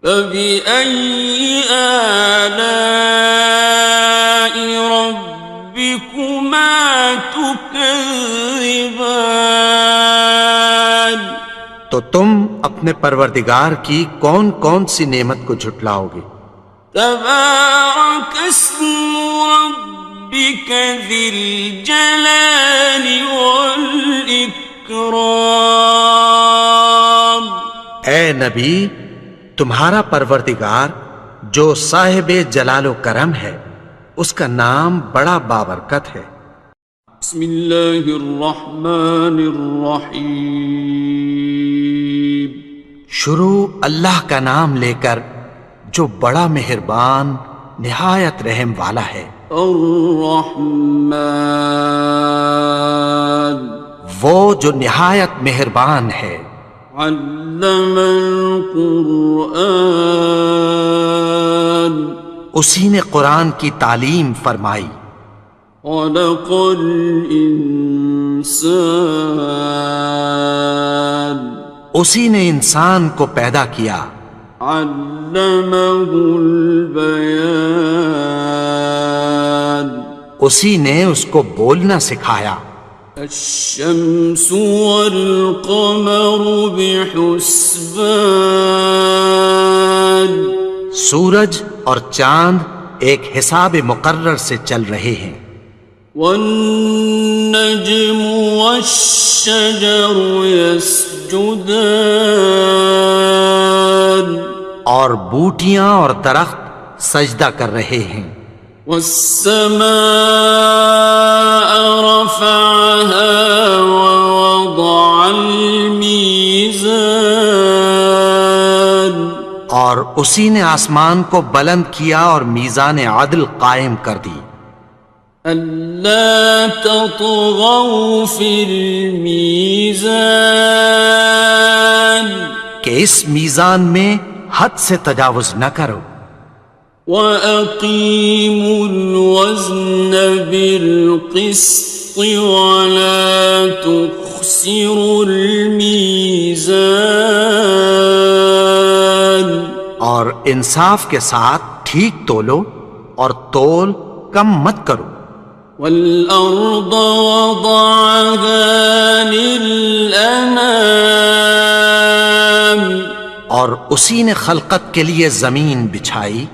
فبأي آلاء ربكما تكذبان. تو تم اپنے پروردگار کی کون کون سی نعمت کو جھٹلاؤ گے؟ تبارك اسم ربك ذي الجلال والإكرام. اے نبی، تمہارا پروردگار جو صاحب جلال و کرم ہے، اس کا نام بڑا بابرکت ہے. بسم اللہ الرحمن الرحیم. شروع اللہ کا نام لے کر جو بڑا مہربان نہایت رحم والا ہے. الرحمن وہ جو نہایت مہربان ہے. علم القرآن اسی نے قرآن کی تعلیم فرمائی. خلق الانسان اسی نے انسان کو پیدا کیا. علمہ البیان اسی نے اس کو بولنا سکھایا. الشمس والقمر بحسبان سورج اور چاند ایک حساب مقرر سے چل رہے ہیں. والنجم والشجر يسجدان اور بوٹیاں اور درخت سجدہ کر رہے ہیں. والسماء رفعها ووضع الميزان اور اسی نے آسمان کو بلند کیا اور میزان عدل قائم کر دی. ألا تطغوا في الميزان کہ اس میزان میں حد سے تجاوز نہ کرو. وَأَقِيمُوا الْوَزْنَ بِالْقِسْطِ وَلَا تُخْسِرُوا الْمِيزَانَ اور انصاف کے ساتھ ٹھیک تولو اور تول کم مت کرو. وَالْأَرْضَ وَضَعَهَا لِلْأَنَامِ اور اسی نے خلقت کے لیے زمین بچھائی.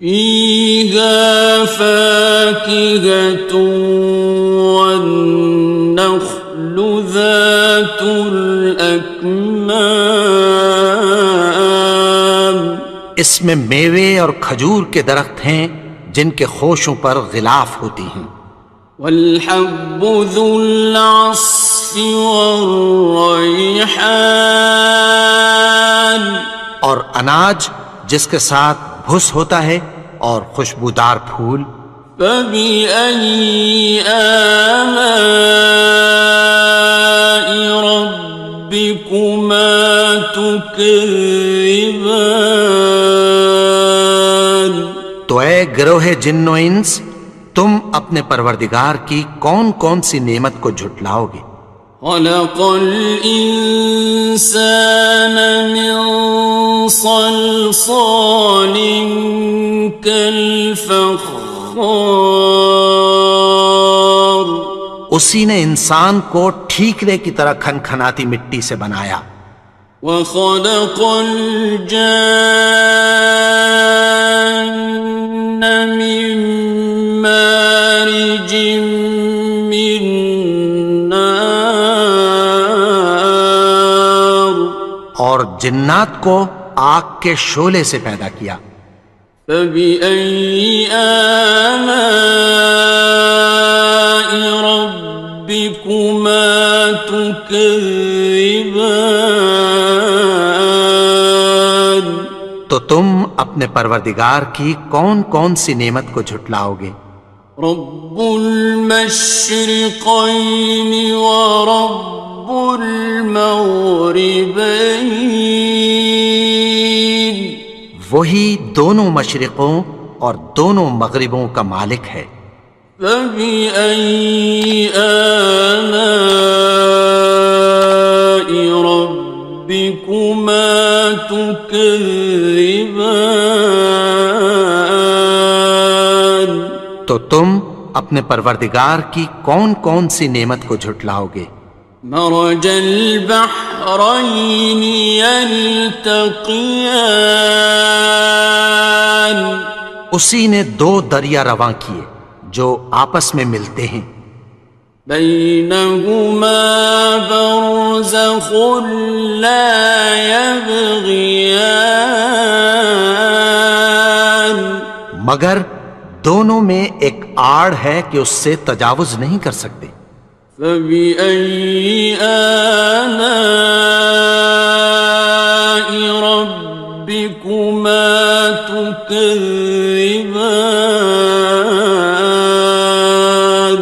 فِيهَا فَاكِهَةٌ وَالنَّخْلُ ذَاتُ الْأَكْمَامِ اس میں میوے اور کھجور کے درخت ہیں جن کے خوشوں پر غلاف ہوتی ہیں. وَالْحَبُّ ذُو الْعَصْفِ وَالرَّيْحَانِ اور اناج جس کے ساتھ بھس ہوتا ہے اور خوشبودار پھول. فَبِأَيِّ آلَاءِ رَبِّكُمَا تُكَذِّبَانِ تو اے گروہ جن و انس، تم اپنے پروردگار کی کون کون سی نعمت کو جھٹلاؤ گے؟ خلق الإنسان من صلصال كالفخار اسی نے انسان کو ٹھیکرے کی طرح کھنکھناتی مٹی سے بنایا. وخلق الجان من مارج من نار اور جنات کو آگ کے شعلے سے پیدا کیا. فبأي آلاء ربكما تكذبان تو تم اپنے پروردگار کی کون کون سی نعمت کو جھٹلاؤ گے؟ رب المشرقين ورب المغربين وہی دونوں مشرقوں اور دونوں مغربوں کا مالک ہے. فبأي آلاء ربكما تكذبان؟ تو تم اپنے پروردگار کی کون کون سی نعمت کو جھٹلاؤ گے؟ مرج البحرين يلتقيان، اسی نے دو دریا رواں کیے جو آپس میں ملتے ہیں، بينهما برزخ لا يبغيان، مگر دونوں میں ایک آڑ ہے کہ اس سے تجاوز نہیں کر سکتے۔ فبأي آلاء ربكما تكذبان؟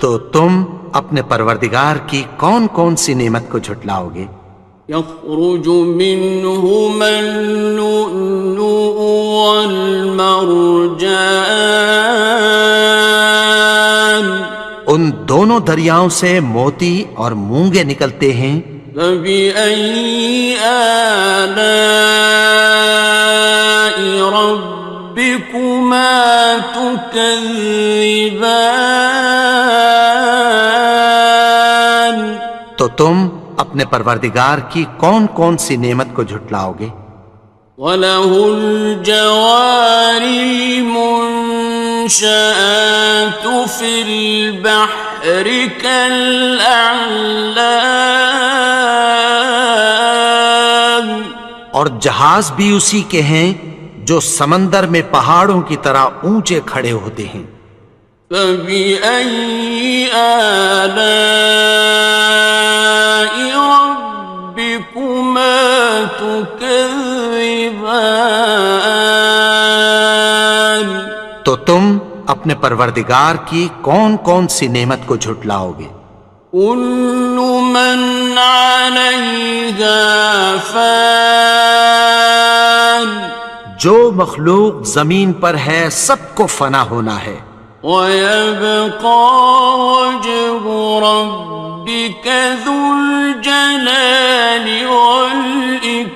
تو تم اپنے پروردگار کی کون کون سی نعمت کو جھٹلاؤ گے؟ يخرج منهما اللؤلؤ والمرجان، ان دونوں دریاؤں سے موتی اور مونگے نکلتے ہیں۔ فبأي آلاء ربكما تكذبان؟ تو تم اپنے پروردگار کی کون کون سی نعمت کو جھٹلاؤ گے؟ وَلَهُ الْجَوَارِ الْمُنشَآتُ فِي الْبَحْرِ كَالْأَعْلَامِ، اور جہاز بھی اسی کے ہیں جو سمندر میں پہاڑوں کی طرح اونچے کھڑے ہوتے ہیں۔ فَبِأَيِّ آلَاءِ رَبِّكُمَا تُكَذِّبَانِ؟ تو تم اپنے پروردگار کی کون کون سی نعمت کو جھٹلاؤ گے؟ كُلُّ مَنْ عَلَيْهَا فَانٍ، جو مخلوق زمین پر ہے سب کو فنا ہونا ہے، وَيَبْقَى وَجْهُ رَبِّكَ ذُو الْجَلَالِ وَالْإِكْرَامِ،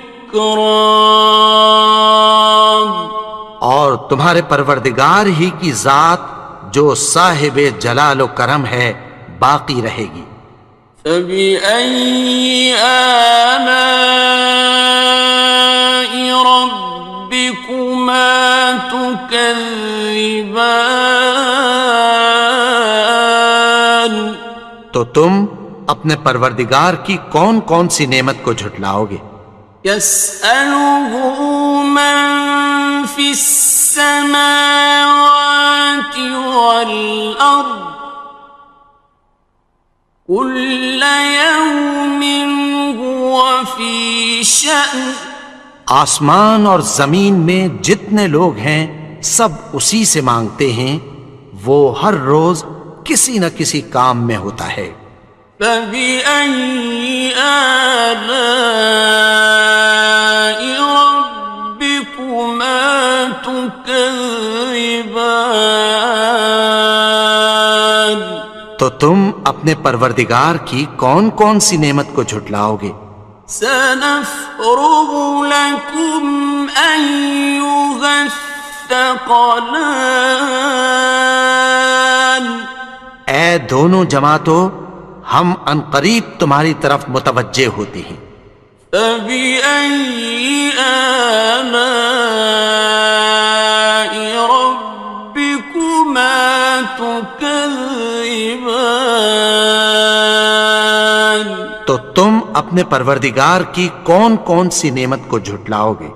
اور تمہارے پروردگار ہی کی ذات جو صاحب جلال و کرم ہے باقی رہے گی۔ فَبِأَيِّ آلَاءِ رَبِّكُمَا تُكَذِّبَانِ؟ تو تم اپنے پروردگار کی کون کون سی نعمت کو جھٹلاؤ گے؟ يَسْأَلُهُ مَن فِي السَّمَاوَاتِ وَالْأَرْضِ كُلَّ يَوْمٍ هُوَ فِي شَأْنٍ، آسمان اور زمین میں جتنے لوگ ہیں سب اسی سے مانگتے ہیں، وہ ہر روز کسی نہ کسی کام میں ہوتا ہے۔ فَبِأَيِّ آلَاءِ رَبِّكُمَا تُكَذِّبَانِ؟ تو تم اپنے پروردگار کی کون کون سی نعمت کو جھٹلاؤ گے؟ سَنَفْرُغُ لَكُمْ أَيُّهَ الثَّقَلَانِ، اے دونوں جماعتوں، ہم عنقریب تمہاری طرف متوجہ ہوتے ہیں۔ فَبِأَيِّ آلَاءِ رَبِّكُمَا تُكَذِّبَانِ؟ تو تم اپنے پروردگار کی کون کون سی نعمت کو جھٹلاؤ گے؟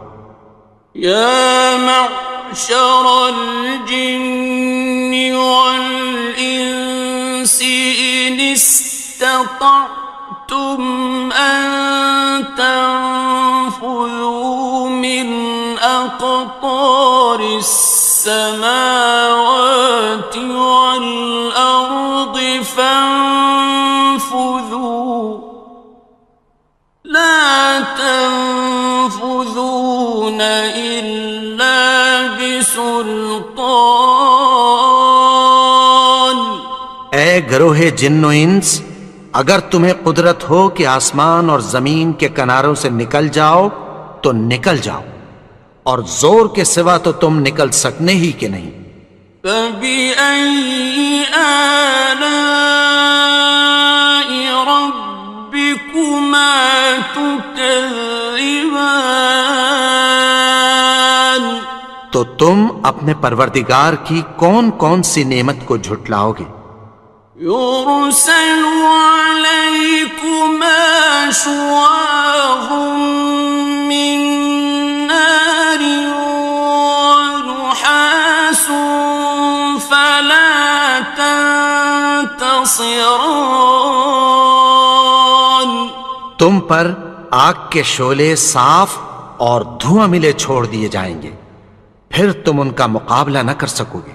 یا معشر الجن والانس ان استطعتم ان تنفذوا من اقطار السماوات والارض فانفذوا لا تنفذون إلا بسلطان، گروہ جن و انس، اگر تمہیں قدرت ہو کہ آسمان اور زمین کے کناروں سے نکل جاؤ تو نکل جاؤ، اور زور کے سوا تو تم نکل سکنے ہی کہ نہیں۔ فَبِأَيِّ آلَاءِ رَبِّكُمَا تُكَذِّبَانِ، تو تم اپنے پروردگار کی کون کون سی نعمت کو جھٹلاؤ گے؟ يُرْسَلُ عَلَيْكُمَا شُوَاظٌ مِّن نَّارٍ وَنُحَاسٌ فَلَا تَنتَصِرَانِ، تم پر آگ کے شعلے صاف اور دھواں ملے چھوڑ دیے جائیں گے، پھر تم ان کا مقابلہ نہ کر سکو گے۔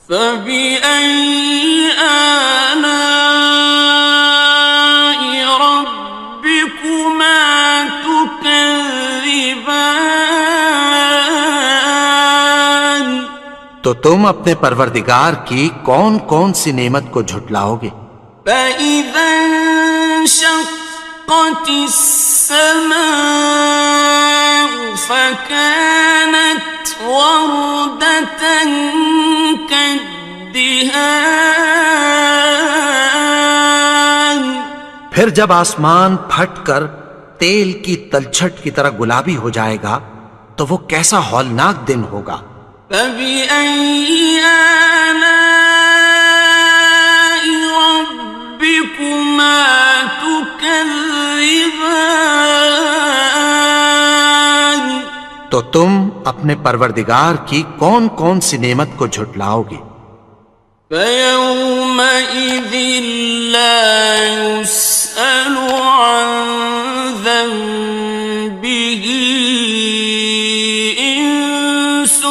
فَبِأَيِّ آلَاءِ رَبِّكُمَا تُكَذِّبَانِ، تو تم اپنے پروردگار کی کون کون سی نعمت کو جھٹلاؤ گے؟ فَإِذَا انشَقَّتِ السَّمَاءُ فَكَانَتْ وَرْدَةً كَالدِّهَانِ، پھر جب آسمان پھٹ کر تیل کی تلچھٹ کی طرح گلابی ہو جائے گا تو وہ کیسا ہولناک دن ہوگا۔ فَبِأَيِّ آلَاءِ رَبِّكُمَا تُكَذِّبَانِ، تو تم اپنے پروردگار کی کون کون سی نعمت کو جھٹلاؤ گے؟ فَيَوْمَئِذٍ لَا يُسْأَلُ عَن ذَنبِهِ إِنسٌ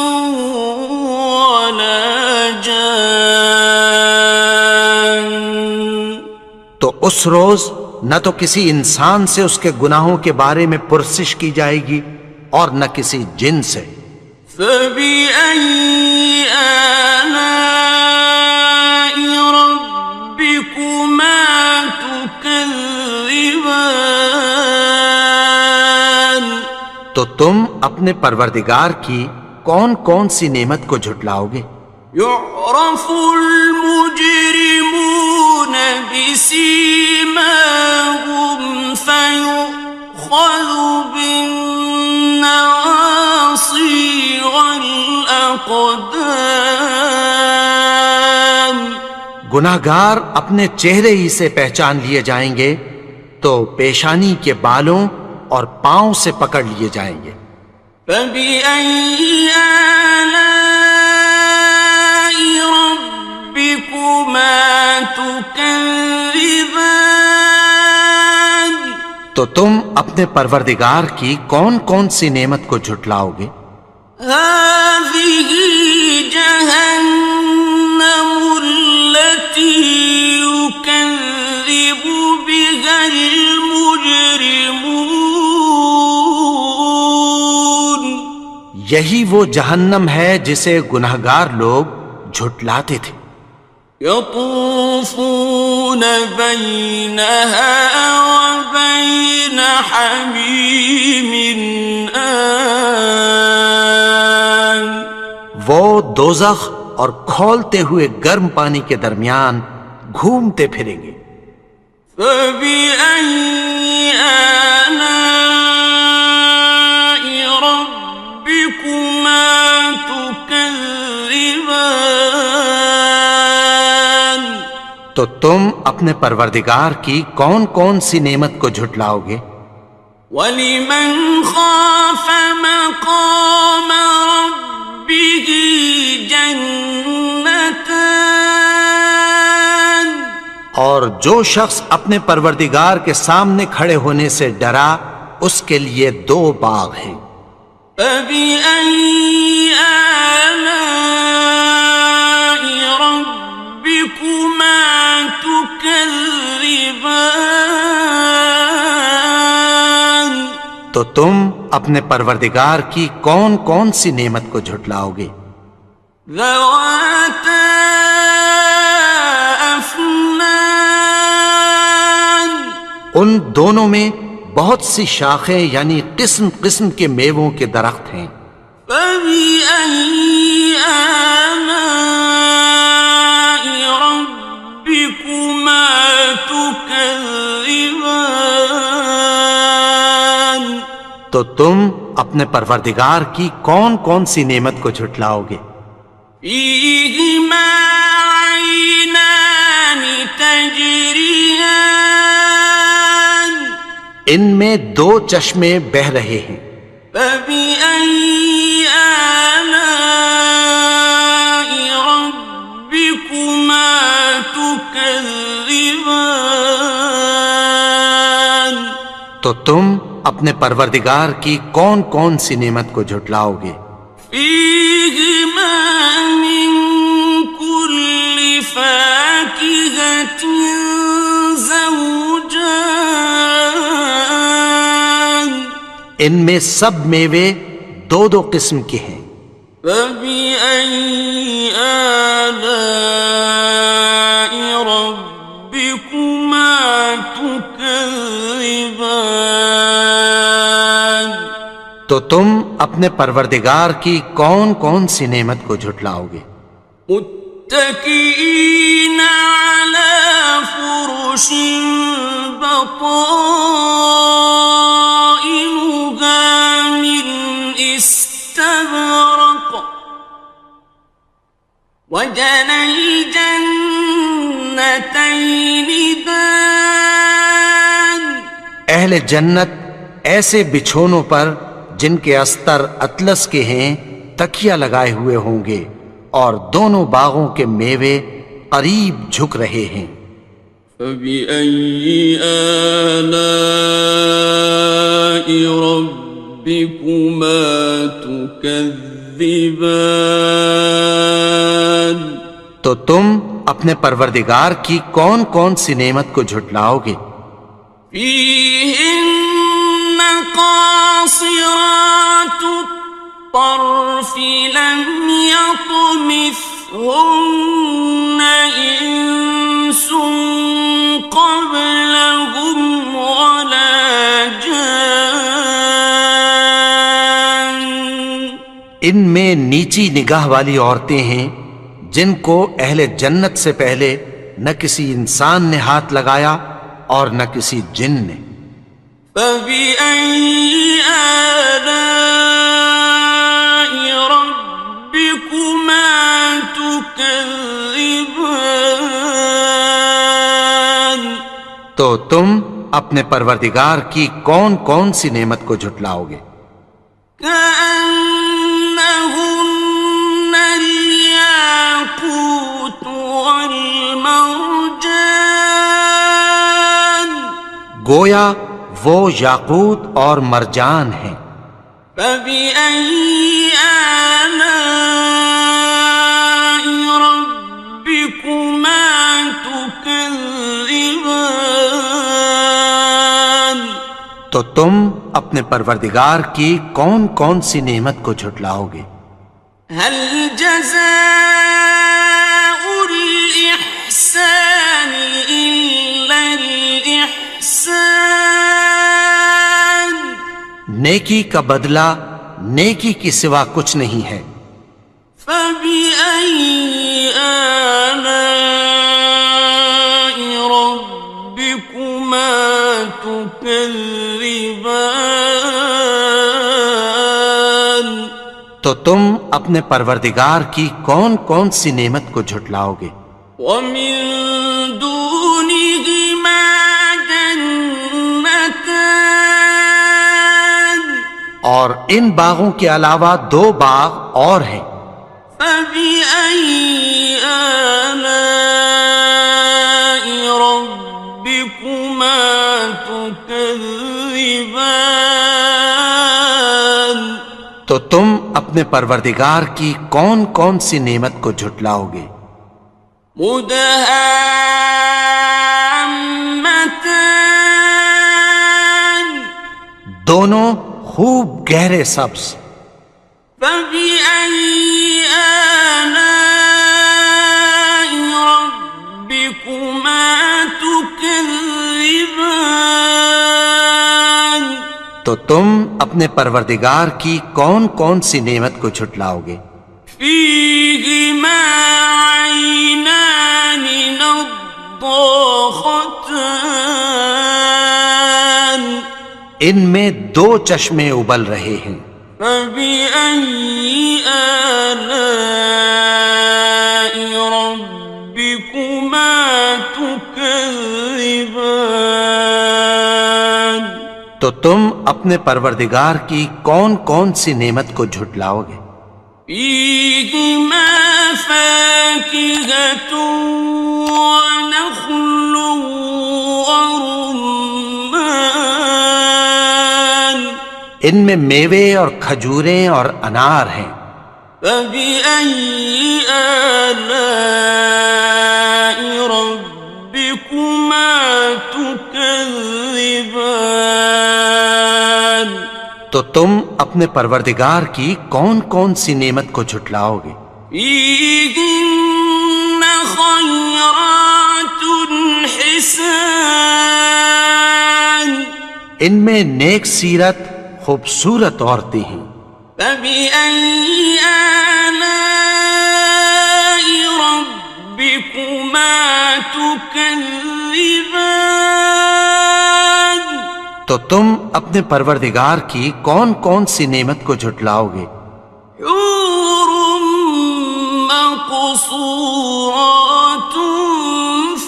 وَلَا جَانٌّ، تو اس روز نہ تو کسی انسان سے اس کے گناہوں کے بارے میں پرسش کی جائے گی اور نہ کسی جن سے۔ فَبِأَيِّ آلَاءِ رَبِّكُمَا تُكَذِّبَانِ، تو تم اپنے پروردگار کی کون کون سی نعمت کو جھٹلاؤ گے؟ يُعْرَفُ الْمُجْرِمُونَ بِسِيمَاهُمْ فَيُؤْخَذُ بِالنَّوَاصِي وَالْأَقْدَامِ، گناہگار اپنے چہرے ہی سے پہچان لیے جائیں گے تو پیشانی کے بالوں اور پاؤں سے پکڑ لیے جائیں گے۔ فَبِأَيِّ آلَاءِ رَبِّكُمَا تُكَذِّبَانِ، تو تم اپنے پروردگار کی کون کون سی نعمت کو جھٹلاؤ گے؟ هَٰذِهِ جَهَنَّمُ الَّتِي يُكَذِّبُ بِهَا الْمُجْرِمُونَ، یہی وہ جہنم ہے جسے گناہگار لوگ جھٹلاتے تھے۔ يَطُوفُونَ بَيْنَهَا وَبَيْنَ حَمِيمٍ آنٍ، وہ دوزخ اور کھولتے ہوئے گرم پانی کے درمیان گھومتے پھریں گے۔ فَبِأَيِّ آلَاءِ رَبِّكُمَا تُكَذِّبَانِ، تو تم اپنے پروردگار کی کون کون سی نعمت کو جھٹلاؤ گے؟ وَلِمَنْ خَافَ مَقَامَ رَبِّهِ جَنَّتَانِ، اور جو شخص اپنے پروردگار کے سامنے کھڑے ہونے سے ڈرا اس کے لیے دو باغ ہیں۔ فَبِأَيِّ آلَاءِ رَبِّكُمَا تُكَذِّبَانِ، تو تم اپنے پروردگار کی کون کون سی نعمت کو جھٹلاؤ گے؟ ذَوَاتَا أَفْنَانٍ دونوں میں بہت سی شاخیں یعنی قسم قسم کے میووں کے درخت ہیں۔ فَبِأَيِّ آلَاءِ رَبِّكُمَا تُكَذِّبَانِ تو تم اپنے پروردگار کی کون کون سی نعمت کو جھٹلاؤ گے؟ فِيهِمَا عَيْنَانِ تَجْرِيَانِ ان میں دو چشمے بہہ رہے ہیں۔ فَبِأَيِّ آلَاءِ رَبِّكُمَا تُكَذِّبَانِ تو تم اپنے پروردگار کی کون کون سی نعمت کو جھٹلاؤ گے؟ فِيهِمَا مِن كُلِّ فَاكِهَةٍ زَوْجَانِ ان میں سب میوے دو دو قسم کے ہیں۔ فَبِأَيِّ آلَاءِ رَبِّكُمَا تُكَذِّبَانِ تو تم اپنے پروردگار کی کون کون سی نعمت کو جھٹلاؤ گے؟ متكئين على فرش بطائنها من استبرق وجنى الجنتين دان اہل جنت ایسے بچھونوں پر جن کے استر اطلس کے ہیں تکیہ لگائے ہوئے ہوں گے، اور دونوں باغوں کے میوے قریب جھک رہے ہیں۔ فَبِأَيِّ آلَاءِ رَبِّكُمَا تُكَذِّبَانِ تو تم اپنے پروردگار کی کون کون سی نعمت کو جھٹلاؤ گے؟ فِيهِنَّ قَاصِرَاتُ الطَّرْفِ لَمْ يَطْمِثْهُنَّ إِنسٌ قَبْلَهُمْ وَلَا جَانٌّ ان میں نیچی نگاہ والی عورتیں ہیں جن کو اہل جنت سے پہلے نہ کسی انسان نے ہاتھ لگایا اور نہ کسی جن نے۔ فَبِأَيِّ آلَاءِ رَبِّكُمَا تُكَذِّبَانِ تو تم اپنے پروردگار کی کون کون سی نعمت کو جھٹلاؤ گے؟ كَأَنَّهُنَّ الْيَاقُوتُ وَالْمَرْجَانُ گویا وہ یاقوت اور مرجان ہیں۔ فَبِأَيِّ آلَاءِ رَبِّكُمَا تُكَذِّبَانِ تو تم اپنے پروردگار کی کون کون سی نعمت کو جھٹلاؤ گے؟ هَلْ جَزَاءُ الْإِحْسَانِ إِلَّا الْإِحْسَانُ نیکی کا بدلہ نیکی کی سوا کچھ نہیں ہے۔ فَبِأَيِّ آلَاءِ رَبِّكُمَا تُكَذِّبَانِ تو تم اپنے پروردگار کی کون کون سی نعمت کو جھٹلاؤ گے؟ وَمِن دُونِهِمَا جَنَّتَانِ اور ان باغوں کے علاوہ دو باغ اور ہیں۔ فَبِأَيِّ آلَاءِ رَبِّكُمَا تُكَذِّبَانِ تو تم اپنے پروردگار کی کون کون سی نعمت کو جھٹلاؤ گے؟ مُدْهَامَّتَانِ دونوں خوب گہرے سبز۔ فَبِأَيِّ آلَاءِ رَبِّكُمَا تُكَذِّبَانِ تو تم اپنے پروردگار کی کون کون سی نعمت کو جھٹلاؤ گے؟ فيهما عينان نضاختان ان میں دو چشمے ابل رہے ہیں، فبأي آلاء ربكما تكذبان تو تم اپنے پروردگار کی کون کون سی نعمت کو جھٹلاؤ گے؟ فيهما فاكهة ونخل ورمان ان میں میوے اور کھجوریں اور انار ہیں۔ فبأي آلاء ربكما تكذبان تو تم اپنے پروردگار کی کون کون سی نعمت کو جھٹلاؤ گے؟ فيهن خيرات حسان ان میں نیک سیرت خوبصورت عورتیں ہیں۔ فبأي آلاء ربكما تكذبان تو تم اپنے پروردگار کی کون کون سی نعمت کو جھٹلاؤ گے؟ حور مقصورات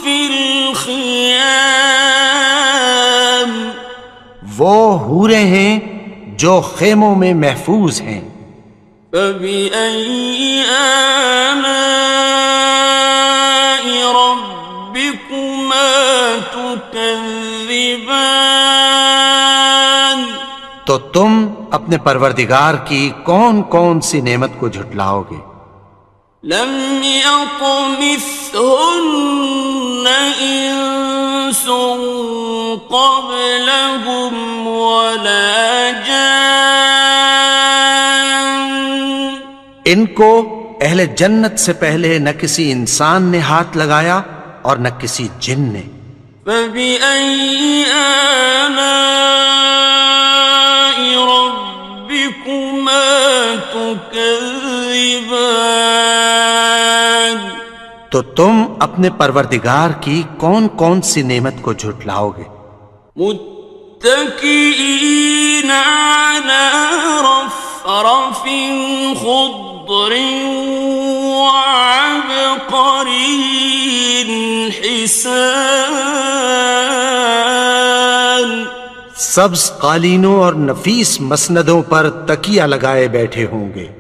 في الخيام وہ حوریں ہیں جو خیموں میں محفوظ ہیں۔ فبأي آلاء ربكما تكذبان تو تم اپنے پروردگار کی کون کون سی نعمت کو جھٹلاؤ گے؟ لم يطمثهن إنس قبلهم ولا جان ان کو اہل جنت سے پہلے نہ کسی انسان نے ہاتھ لگایا اور نہ کسی جن نے۔ فبأي آلاء ربكما تكذبان تو تم اپنے پروردگار کی کون کون سی نعمت کو جھٹلاؤ گے؟ متكئين على رفرف خضر وعبقري حسان سبز قالینوں اور نفیس مسندوں پر تکیہ لگائے بیٹھے ہوں گے۔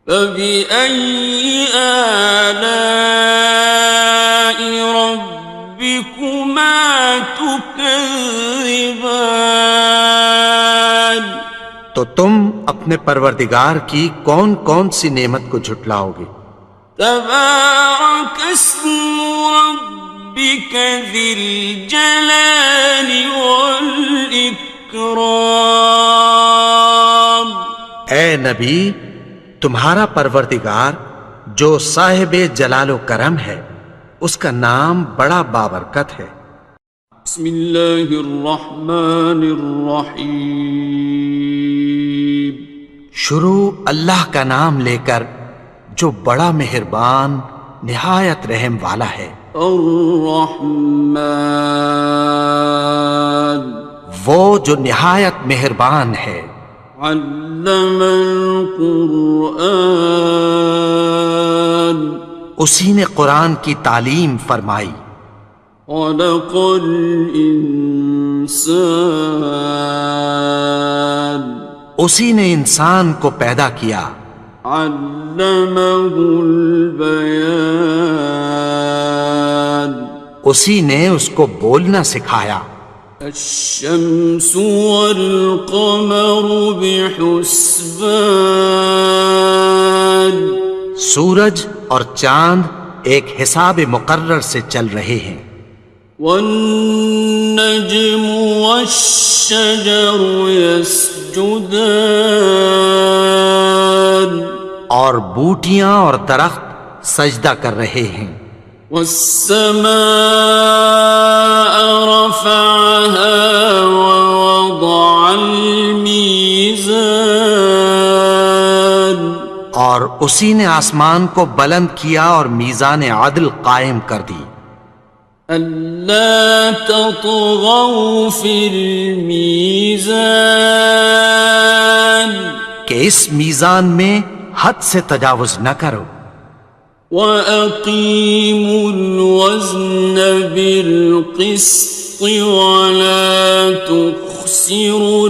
فبأي آلاء ربكما تكذبان تو تم اپنے پروردگار کی کون کون سی نعمت کو جھٹلاؤ گے؟ تبارك اسم ربك ذي الجلال والإكرام اے نبی، تمہارا پروردگار جو صاحب جلال و کرم ہے، اس کا نام بڑا بابرکت ہے۔ بسم اللہ الرحمن الرحیم شروع اللہ کا نام لے کر جو بڑا مہربان نہایت رحم والا ہے۔ الرحمن وہ جو نہایت مہربان ہے۔ علم القرآن اسی نے قرآن کی تعلیم فرمائی۔ خلق الانسان اسی نے انسان کو پیدا کیا۔ علمہ البیان اسی نے اس کو بولنا سکھایا۔ الشمس والقمر بحسبان سورج اور چاند ایک حساب مقرر سے چل رہے ہیں۔ والنجم والشجر يسجدان اور بوٹیاں اور درخت سجدہ کر رہے ہیں۔ والسماء رفعها ووضع اور اسی نے آسمان کو بلند کیا اور میزان عدل قائم کر دی ألا تطغوا في الميزان کہ اس میزان میں حد سے تجاوز نہ کرو وأقيموا الوزن بالقسط ولا تخسروا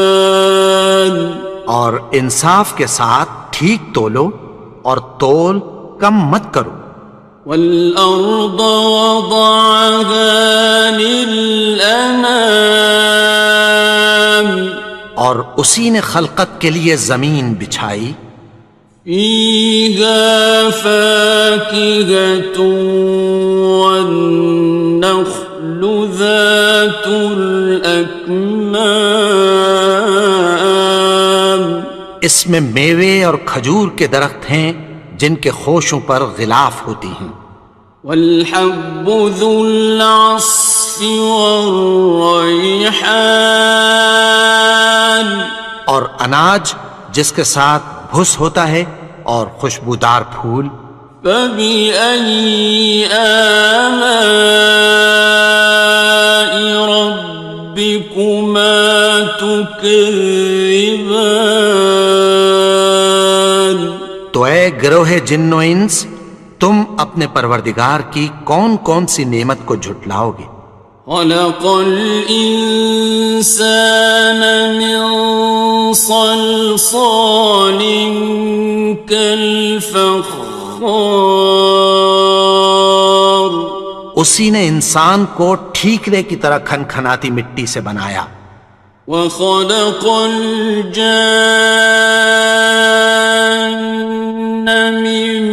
الميزان اور انصاف کے ساتھ ٹھیک تولو اور تول کم مت کرو والأرض وضعها للأنام اور اسی نے خلقت کے لیے زمین بچھائی فيها فاكهة والنخل ذات الأكمام اس میں میوے اور کھجور کے درخت ہیں جن کے خوشوں پر غلاف ہوتی ہیں والحب ذو العصف والريحان اور اناج جس کے ساتھ بھس ہوتا ہے اور خوشبودار پھول فبأي آلاء ربكما تكذبان تو اے گروہ جن و انس تم اپنے پروردگار کی کون کون سی نعمت کو جھٹلاؤ گے خلق الإنسان من صلصال كالفخار اسی نے انسان کو ٹھیکرے کی طرح کھنکھناتی مٹی سے بنایا وخلق الجان من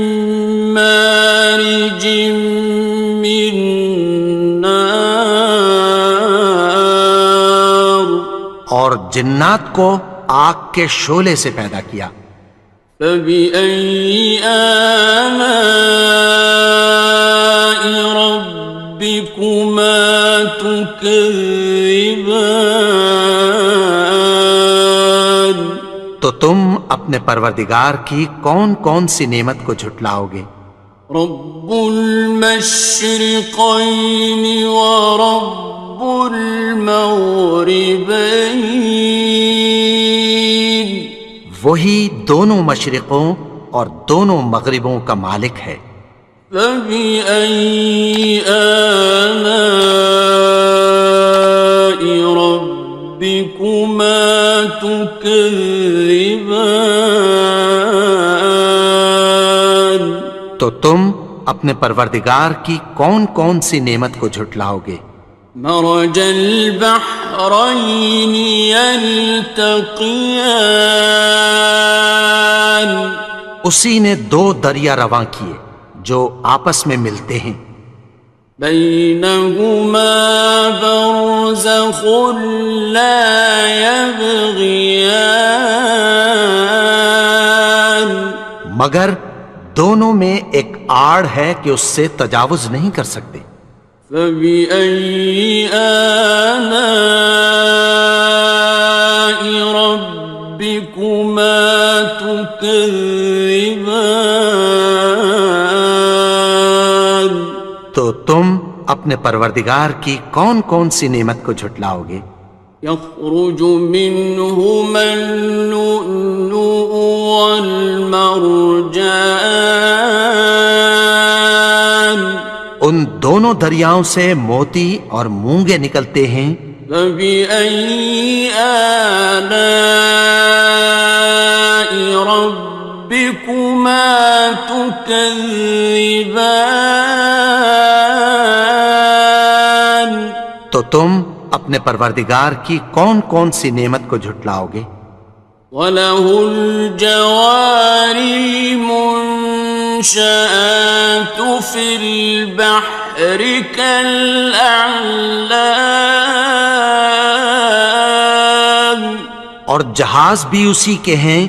مارج من نار اور جنات کو آگ کے شعلے سے پیدا کیا فبأي آلاء ربكما تكذبان تو تم اپنے پروردگار کی کون کون سی نعمت کو جھٹلاؤ گے رب المشرقين ورب المغربين وہی دونوں مشرقوں اور دونوں مغربوں کا مالک ہے فبأي آلاء ربكما تكذبان تو تم اپنے پروردگار کی کون کون سی نعمت کو جھٹلاؤ گے مرج البحرين يلتقيان اسی نے دو دریا رواں کیے جو آپس میں ملتے ہیں بينهما برزخ لا يبغيان مگر دونوں میں ایک آڑ ہے کہ اس سے تجاوز نہیں کر سکتے فبأي آلاء ربكما تكذبان تو تم اپنے پروردگار کی کون کون سی نعمت کو جھٹلاؤ گے يخرج منهما اللؤلؤ والمرجان ان دونوں دریاؤں سے موتی اور مونگے نکلتے ہیں فبأي آلاء ربكما تكذبان تو تم اپنے پروردگار کی کون کون سی نعمت کو جھٹلاؤ گے وَلَهُ الْجَوَارِ الْمُنشَآتُ فِي الْبَحْرِ كَالْأَعْلَامِ اور جہاز بھی اسی کے ہیں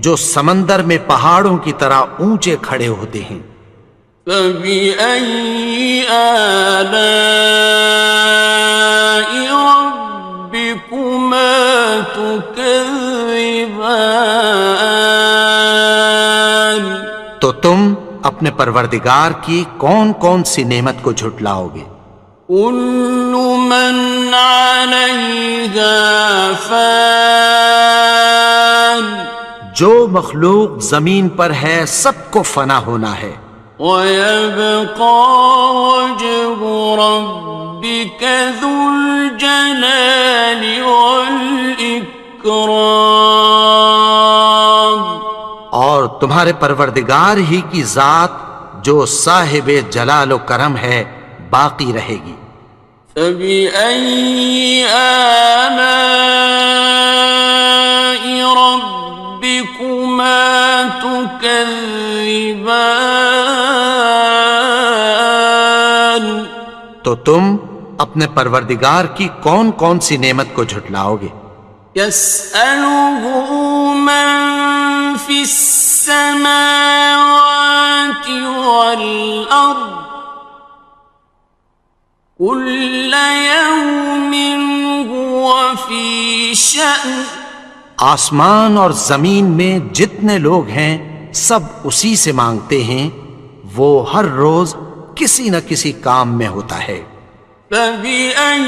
جو سمندر میں پہاڑوں کی طرح اونچے کھڑے ہوتے ہیں فَبِأَيِّ آلَاءِ رَبِّكُمَا تُكَذِّبَانِ تو تم اپنے پروردگار کی کون کون سی نعمت کو جھٹلاؤ گے؟ كل من عليها فان جو مخلوق زمین پر ہے سب کو فنا ہونا ہے، ويبقى وجه ربك ذو الجلال والإكرام اور تمہارے پروردگار ہی کی ذات جو صاحب جلال و کرم ہے باقی رہے گی۔ فبأي آلاء ربكما تكذبان تو تم اپنے پروردگار کی کون کون سی نعمت کو جھٹلاؤ گے؟ يسأله من في السماوات والأرض كل يوم هو في شأن آسمان اور زمین میں جتنے لوگ ہیں سب اسی سے مانگتے ہیں، وہ ہر روز کسی نہ کسی کام میں ہوتا ہے۔ فبأي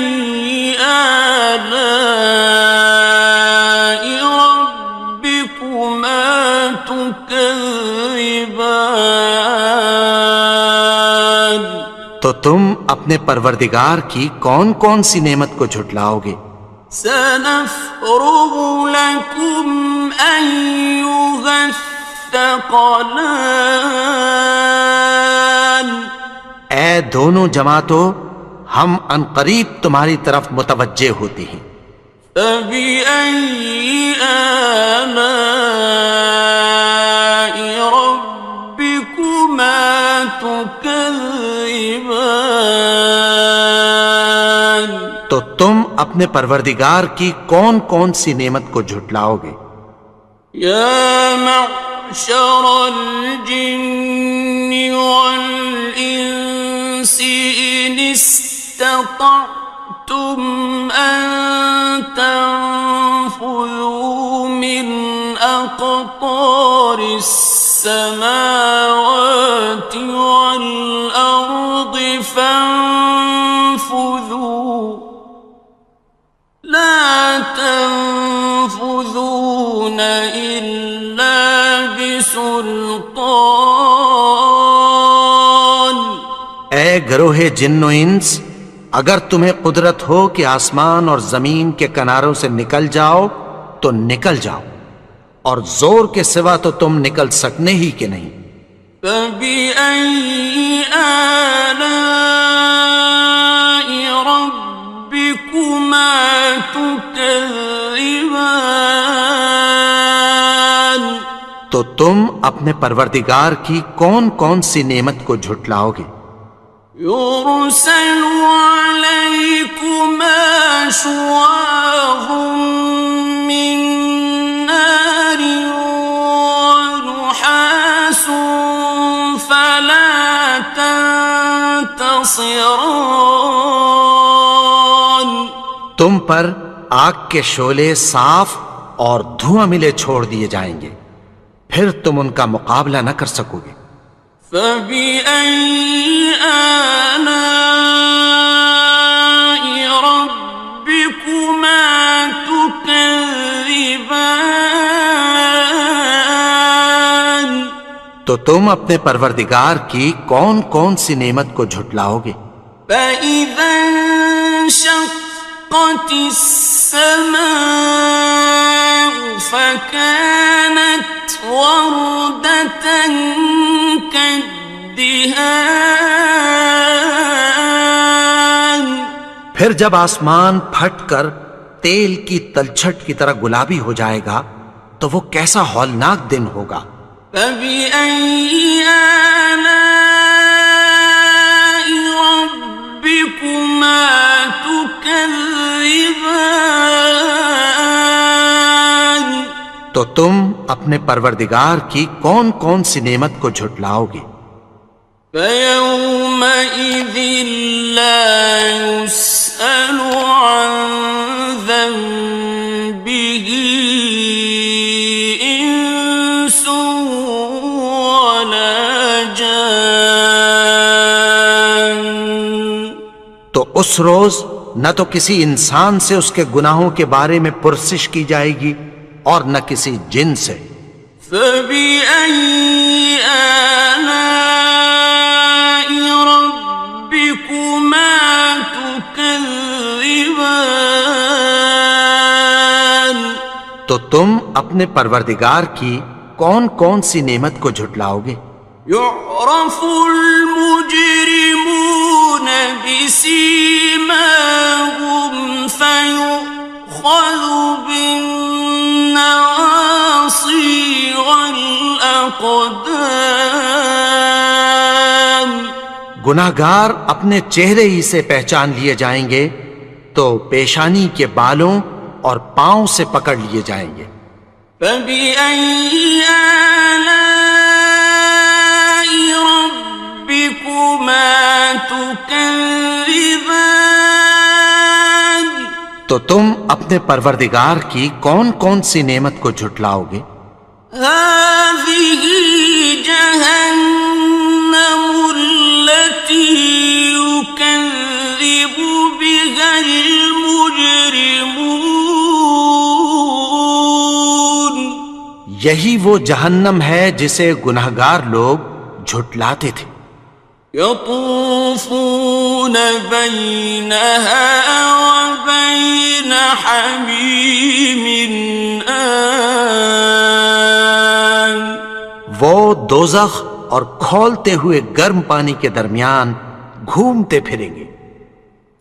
آلاء ربكما تكذبان تو تم اپنے پروردگار کی کون کون سی نعمت کو جھٹلاؤ گے؟ سنفرغ لكم أيها الثقلان اے دونوں جماعتوں، ہم عنقریب تمہاری طرف متوجہ ہوتے ہیں۔ فبأي آلاء ربكما تكذبان تو تم اپنے پروردگار کی کون کون سی نعمت کو جھٹلاؤ گے؟ يا معشر الجن والإنس إن استطعتم أن تنفذوا من أقطار السماوات والأرض فانفذوا لا تنفذون إلا بسلطان اے گروہ جن و انس، اگر تمہیں قدرت ہو کہ آسمان اور زمین کے کناروں سے نکل جاؤ تو نکل جاؤ، اور زور کے سوا تو تم نکل سکنے ہی کہ نہیں۔ فبأي آلاء ربكما تكذبان تو تم اپنے پروردگار کی کون کون سی نعمت کو جھٹلاؤ گے؟ يرسل عليكما شواظ من نار ونحاس فلا تنتصران تم پر آگ کے شعلے صاف اور دھواں ملے چھوڑ دیے جائیں گے، پھر تم ان کا مقابلہ نہ کر سکو گے۔ فبأي آلاء ربكما تكذبان تو تم اپنے پروردگار کی کون کون سی نعمت کو جھٹلاؤ گے؟ فإذا انشقت السماء فكانت وردة كالدهان پھر جب آسمان پھٹ کر تیل کی تلچھٹ کی طرح گلابی ہو جائے گا تو وہ کیسا ہولناک دن ہوگا۔ فبأي آلاء ربكما تكذبان تو تم اپنے پروردگار کی کون کون سی نعمت کو جھٹلاؤ گے؟ فيومئذ لا يسأل عن ذنبه اس روز نہ تو کسی انسان سے اس کے گناہوں کے بارے میں پرسش کی جائے گی اور نہ کسی جن سے۔ فَبِأَيِّ آلَاءِ رَبِّكُمَا تُكَذِّبَانِ، تو تم اپنے پروردگار کی کون کون سی نعمت کو جھٹلاؤ گے؟ يعرف المجرمون بسيماهم فيؤخذ بالنواصي والأقدام۔ گناہگار اپنے چہرے ہی سے پہچان لیے جائیں گے تو پیشانی کے بالوں اور پاؤں سے پکڑ لیے جائیں گے۔ فَبِأَيِّ آلَاءِ رَبِّكُمَا تُكَذِّبَانِ، تو تم اپنے پروردگار کی کون کون سی نعمت کو جھٹلاؤ گے؟ هَٰذِهِ جَهَنَّمُ الَّتِي يُكَذِّبُ بِهَا الْمُجْرِمُونَ، یہی وہ جہنم ہے جسے گناہگار لوگ جھٹلاتے تھے۔ يطوفون بينها وبين حميم آن، وہ دوزخ اور کھولتے ہوئے گرم پانی کے درمیان گھومتے پھریں گے۔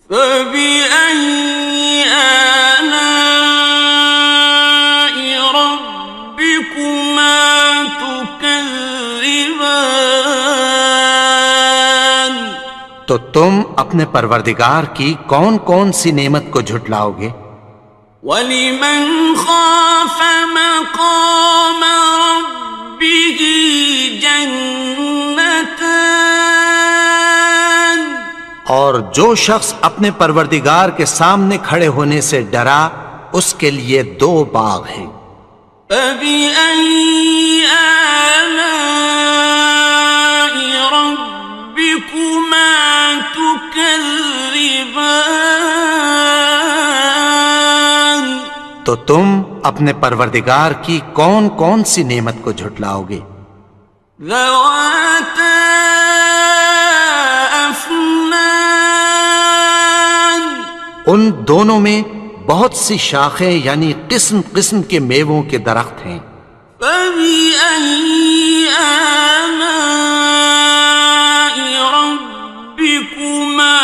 فبأي آلاء ربكما تكذبان، تو تم اپنے پروردگار کی کون کون سی نعمت کو جھٹلاؤ گے؟ ولمن خاف مقام ربه جنتان، اور جو شخص اپنے پروردگار کے سامنے کھڑے ہونے سے ڈرا اس کے لیے 2 باغ ہیں۔ فبأي آلاء ربكما تكذبان، تو تم اپنے پروردگار کی کون کون سی نعمت کو جھٹلاؤ گے؟ ذواتا افنان، ان دونوں میں بہت سی شاخیں یعنی قسم قسم کے میووں کے درخت ہیں۔ فبأي آلاء ربكما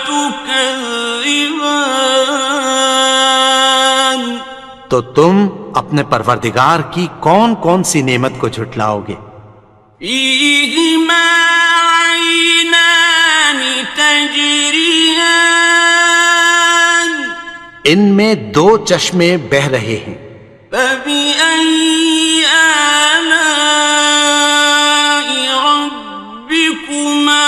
تكذبان، تو تم اپنے پروردگار کی کون کون سی نعمت کو جھٹلاؤ گے؟ فيهما عينان تجريان، ان میں 2 چشمے بہہ رہے ہیں۔ فبأي آلاء ربكما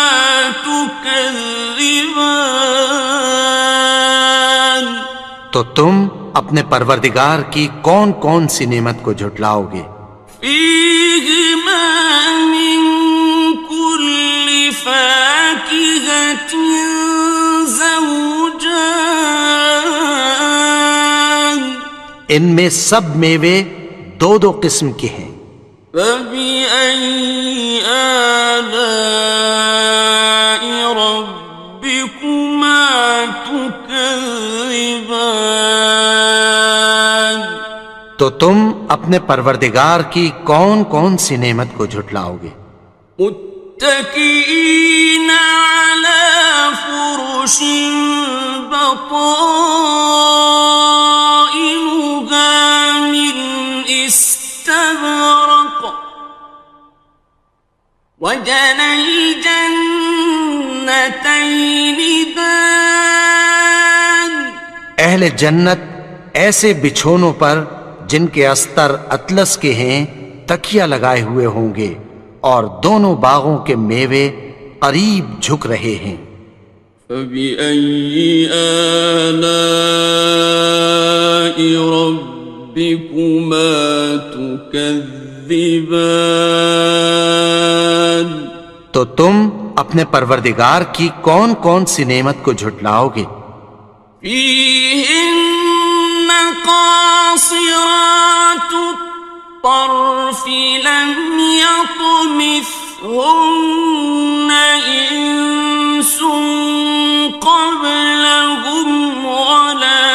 تكذبان، تو تم اپنے پروردگار کی کون کون سی نعمت کو جھٹلاؤ گے؟ فيهما من كل فاكهة زوجان، ان میں سب میوے 2 قسم کے ہیں۔ فبأي آلاء ربكما تكذبان، تو تم اپنے پروردگار کی کون کون سی نعمت کو جھٹلاؤ گے؟ متكئين على فرش بطائنها من استبرق، وجنى الجنتين دان، اہل جنت ایسے بچھونوں پر جن کے استر اطلس کے ہیں تکیہ لگائے ہوئے ہوں گے اور دونوں باغوں کے میوے قریب جھک رہے ہیں۔ فبأي آلاء ربكما تكذبان، تو تم اپنے پروردگار کی کون کون سی نعمت کو جھٹلاؤ گے؟ فيهن قاصرات الطرف لم يطمثهن إنس قبلهم ولا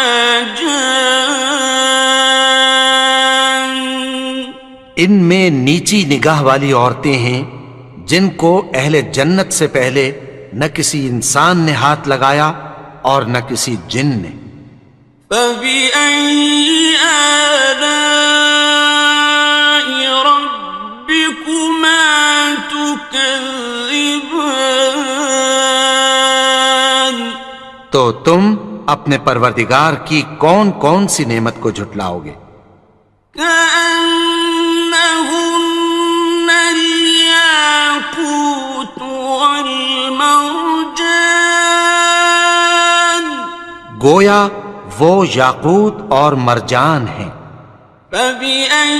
جان. ان میں نیچی نگاہ والی عورتیں ہیں جن کو اہل جنت سے پہلے نہ کسی انسان نے ہاتھ لگایا اور نہ کسی جن نے. فبأي آلاء ربكما تكذبان. تو تم اپنے پروردگار کی کون کون سی نعمت کو جھٹلاؤ گے؟ كأنهن الياقوت والمرجان. گویا وہ یاقوت اور مرجان ہیں. فبأي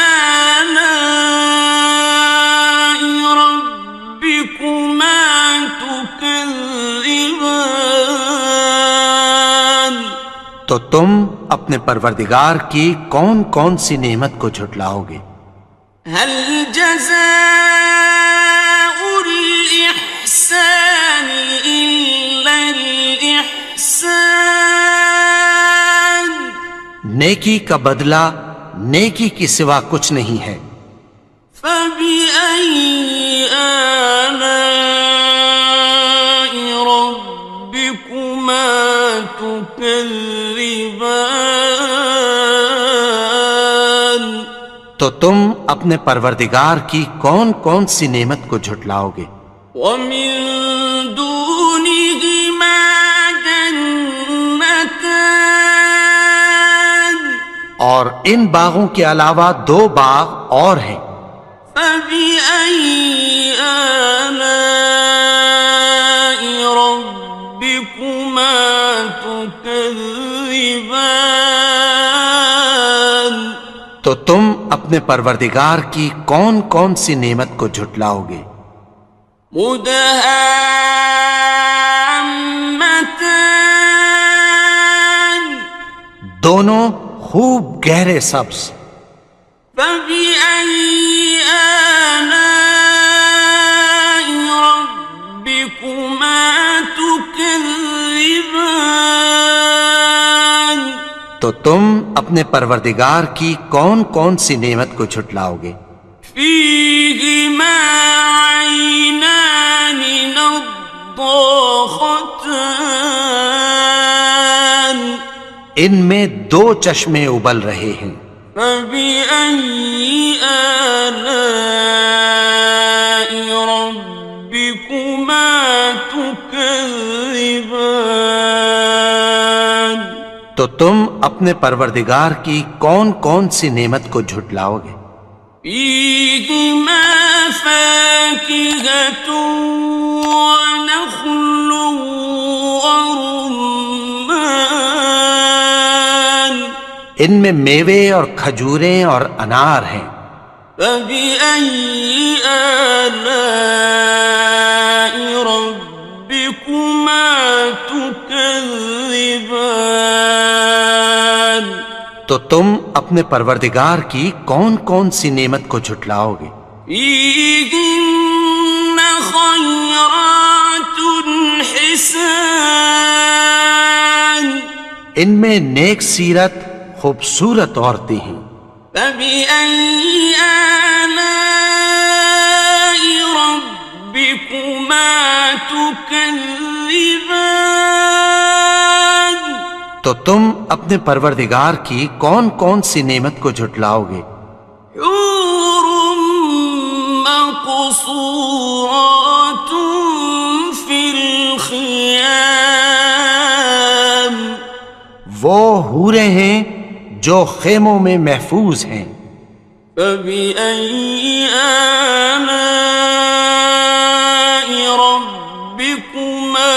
آلاء ربكما تكذبان. تو تم اپنے پروردگار کی کون کون سی نعمت کو جھٹلاؤ گے؟ هل جزاء الإحسان إلا الإحسان. نیکی کا بدلہ نیکی کی سوا کچھ نہیں ہے. فبأي آلاء ربكما تكذبان. تو تم اپنے پروردگار کی کون کون سی نعمت کو جھٹلاؤ گے؟ ومن دونهما جنتان. اور ان باغوں کے علاوہ دو باغ اور ہیں. فبأي آلاء ربكما تكذبان. تو تم اپنے پروردگار کی کون کون سی نعمت کو جھٹلاؤ گے؟ مدهامتان. دونوں خوب گہرے سبز. فبأي آلاء ربكما تكذبان. تو تم اپنے پروردگار کی کون کون سی نعمت کو جھٹلاؤ گے؟ فيهما عينان نضاختان. ان میں دو چشمے ابل رہے ہیں. فبأي آلاء ربكما تكذبان. تو تم اپنے پروردگار کی کون کون سی نعمت کو جھٹلاؤ گے؟ فيهما فاكهة ونخل ورمان. ان میں میوے اور کھجوریں اور انار ہیں. فبأي آلاء ربكما تكذبان. تو تم اپنے پروردگار کی کون کون سی نعمت کو جھٹلاؤ گے؟ فيهن خيرات حسان. ان میں نیک سیرت خوبصورت عورتیں ہیں. فبأي آلاء ربكما تكذبان. تو تم اپنے پروردگار کی کون کون سی نعمت کو جھٹلاؤ گے؟ حور مقصورات في الخيام. وہ حوریں ہیں جو خیموں میں محفوظ ہیں. فبأي آلاء ربكما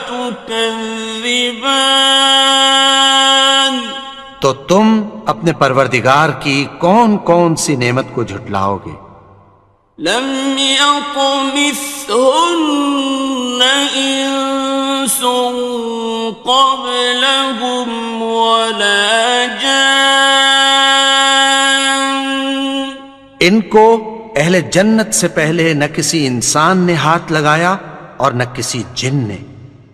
تكذبان. تو تم اپنے پروردگار کی کون کون سی نعمت کو جھٹلاؤ گے؟ لم يطمثهن إنس قبلهم ولا جان ان کو اہل جنت سے پہلے نہ کسی انسان نے ہاتھ لگایا اور نہ کسی جن نے.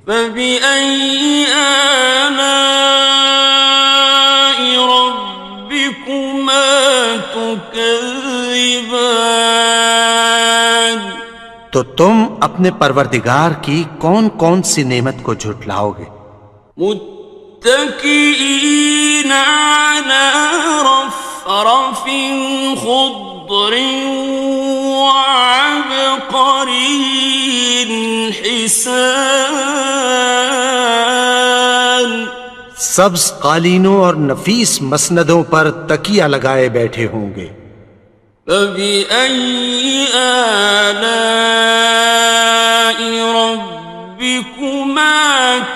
فبأي آلاء ربكما تكذبان تو تم اپنے پروردگار کی کون کون سی نعمت کو جھٹلاؤ گے؟ متكئين على رفرف خضر وعبقري حسان سبز قالینوں اور نفیس مسندوں پر تکیہ لگائے بیٹھے ہوں گے. فبأي آلاء ربكما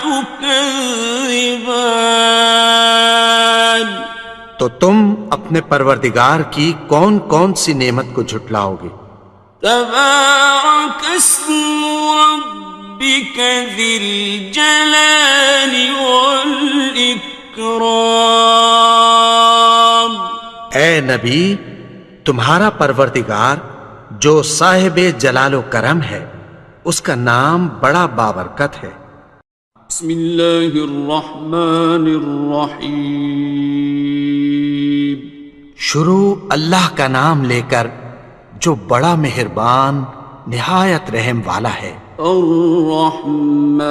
تكذبان تو تم اپنے پروردگار کی کون کون سی نعمت کو جھٹلاؤ گے؟ تبارك اسم ربك ذي الجلال والإكرام. اے نبی، تمہارا پروردگار جو صاحب جلال و کرم ہے اس کا نام بڑا بابرکت ہے. بسم اللہ الرحمن الرحیم. شروع اللہ کا نام لے کر جو بڑا مہربان نہایت رحم والا ہے. الرحمن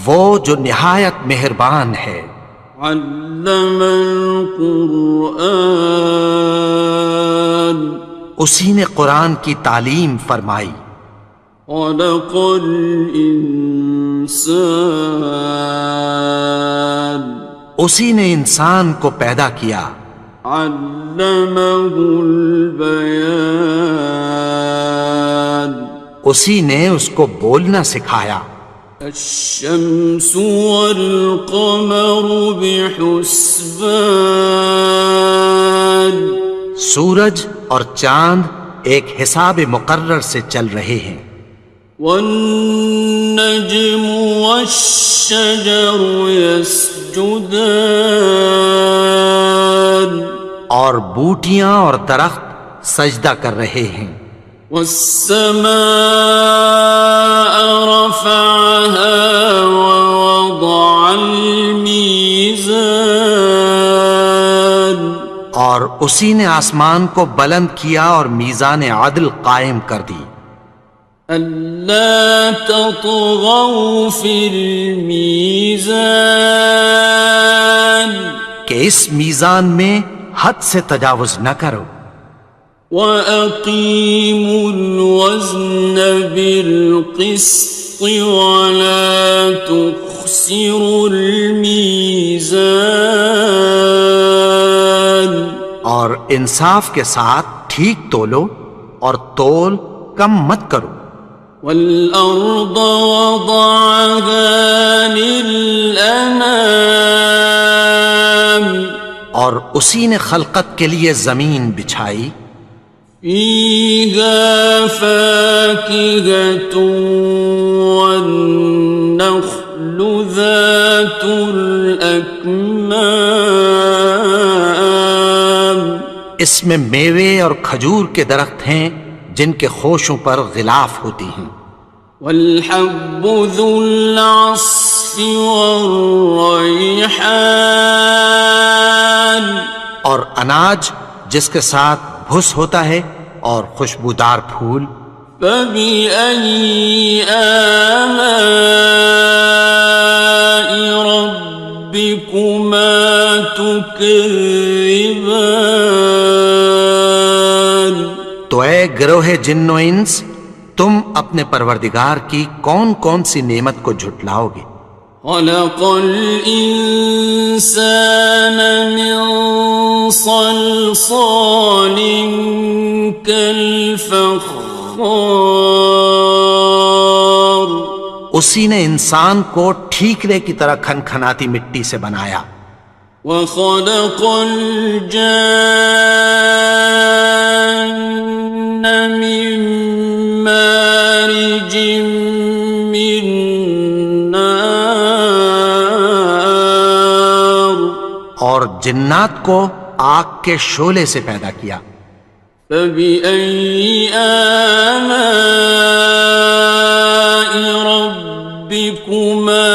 وہ جو نہایت مہربان ہے. علم القرآن اسی نے قرآن کی تعلیم فرمائی. خلق الانسان اسی نے انسان کو پیدا کیا. علمہ البیان اسی نے اس کو بولنا سکھایا. الشمس والقمر بحسبان سورج اور چاند ایک حساب مقرر سے چل رہے ہیں. والنجم والشجر يسجدان اور بوٹیاں اور درخت سجدہ کر رہے ہیں. والسماء رفعها ووضع الميزان اور اسی نے آسمان کو بلند کیا اور میزان عدل قائم کر دی. ألا تطغوا في الميزان کہ اس میزان میں حد سے تجاوز نہ کرو. وَأَقِيمُوا الْوَزْنَ بِالْقِسْطِ وَلَا تُخْسِرُوا الْمِيزَانَ اور انصاف کے ساتھ ٹھیک تولو اور تول کم مت کرو. وَالْأَرْضَ وَضَعَهَا لِلْأَنَامِ اور اسی نے خلقت کے لیے زمین بچھائی. فِيهَا فَاكِهَةٌ وَالنَّخْلُ ذَاتُ الْأَكْمَامِ اس میں میوے اور کھجور کے درخت ہیں جن کے خوشوں پر غلاف ہوتی ہیں. وَالْحَبُّ ذُو الْعَصْفِ وَالرَّيْحَانِ اور اناج جس کے ساتھ بھس ہوتا ہے اور خوشبودار پھول. فَبِأَيِّ آلَاءِ رَبِّكُمَا تُكَذِّبَانِ تو اے گروہ جن و انس، تم اپنے پروردگار کی کون کون سی نعمت کو جھٹلاؤ گے؟ خلق الإنسان من صلصال كالفخار اسی نے انسان کو ٹھیکرے کی طرح کھنکھناتی مٹی سے بنایا. وخلق الجن من مارج من نار اور جنات کو آگ کے شعلے سے پیدا کیا. فبأي آلاء ربكما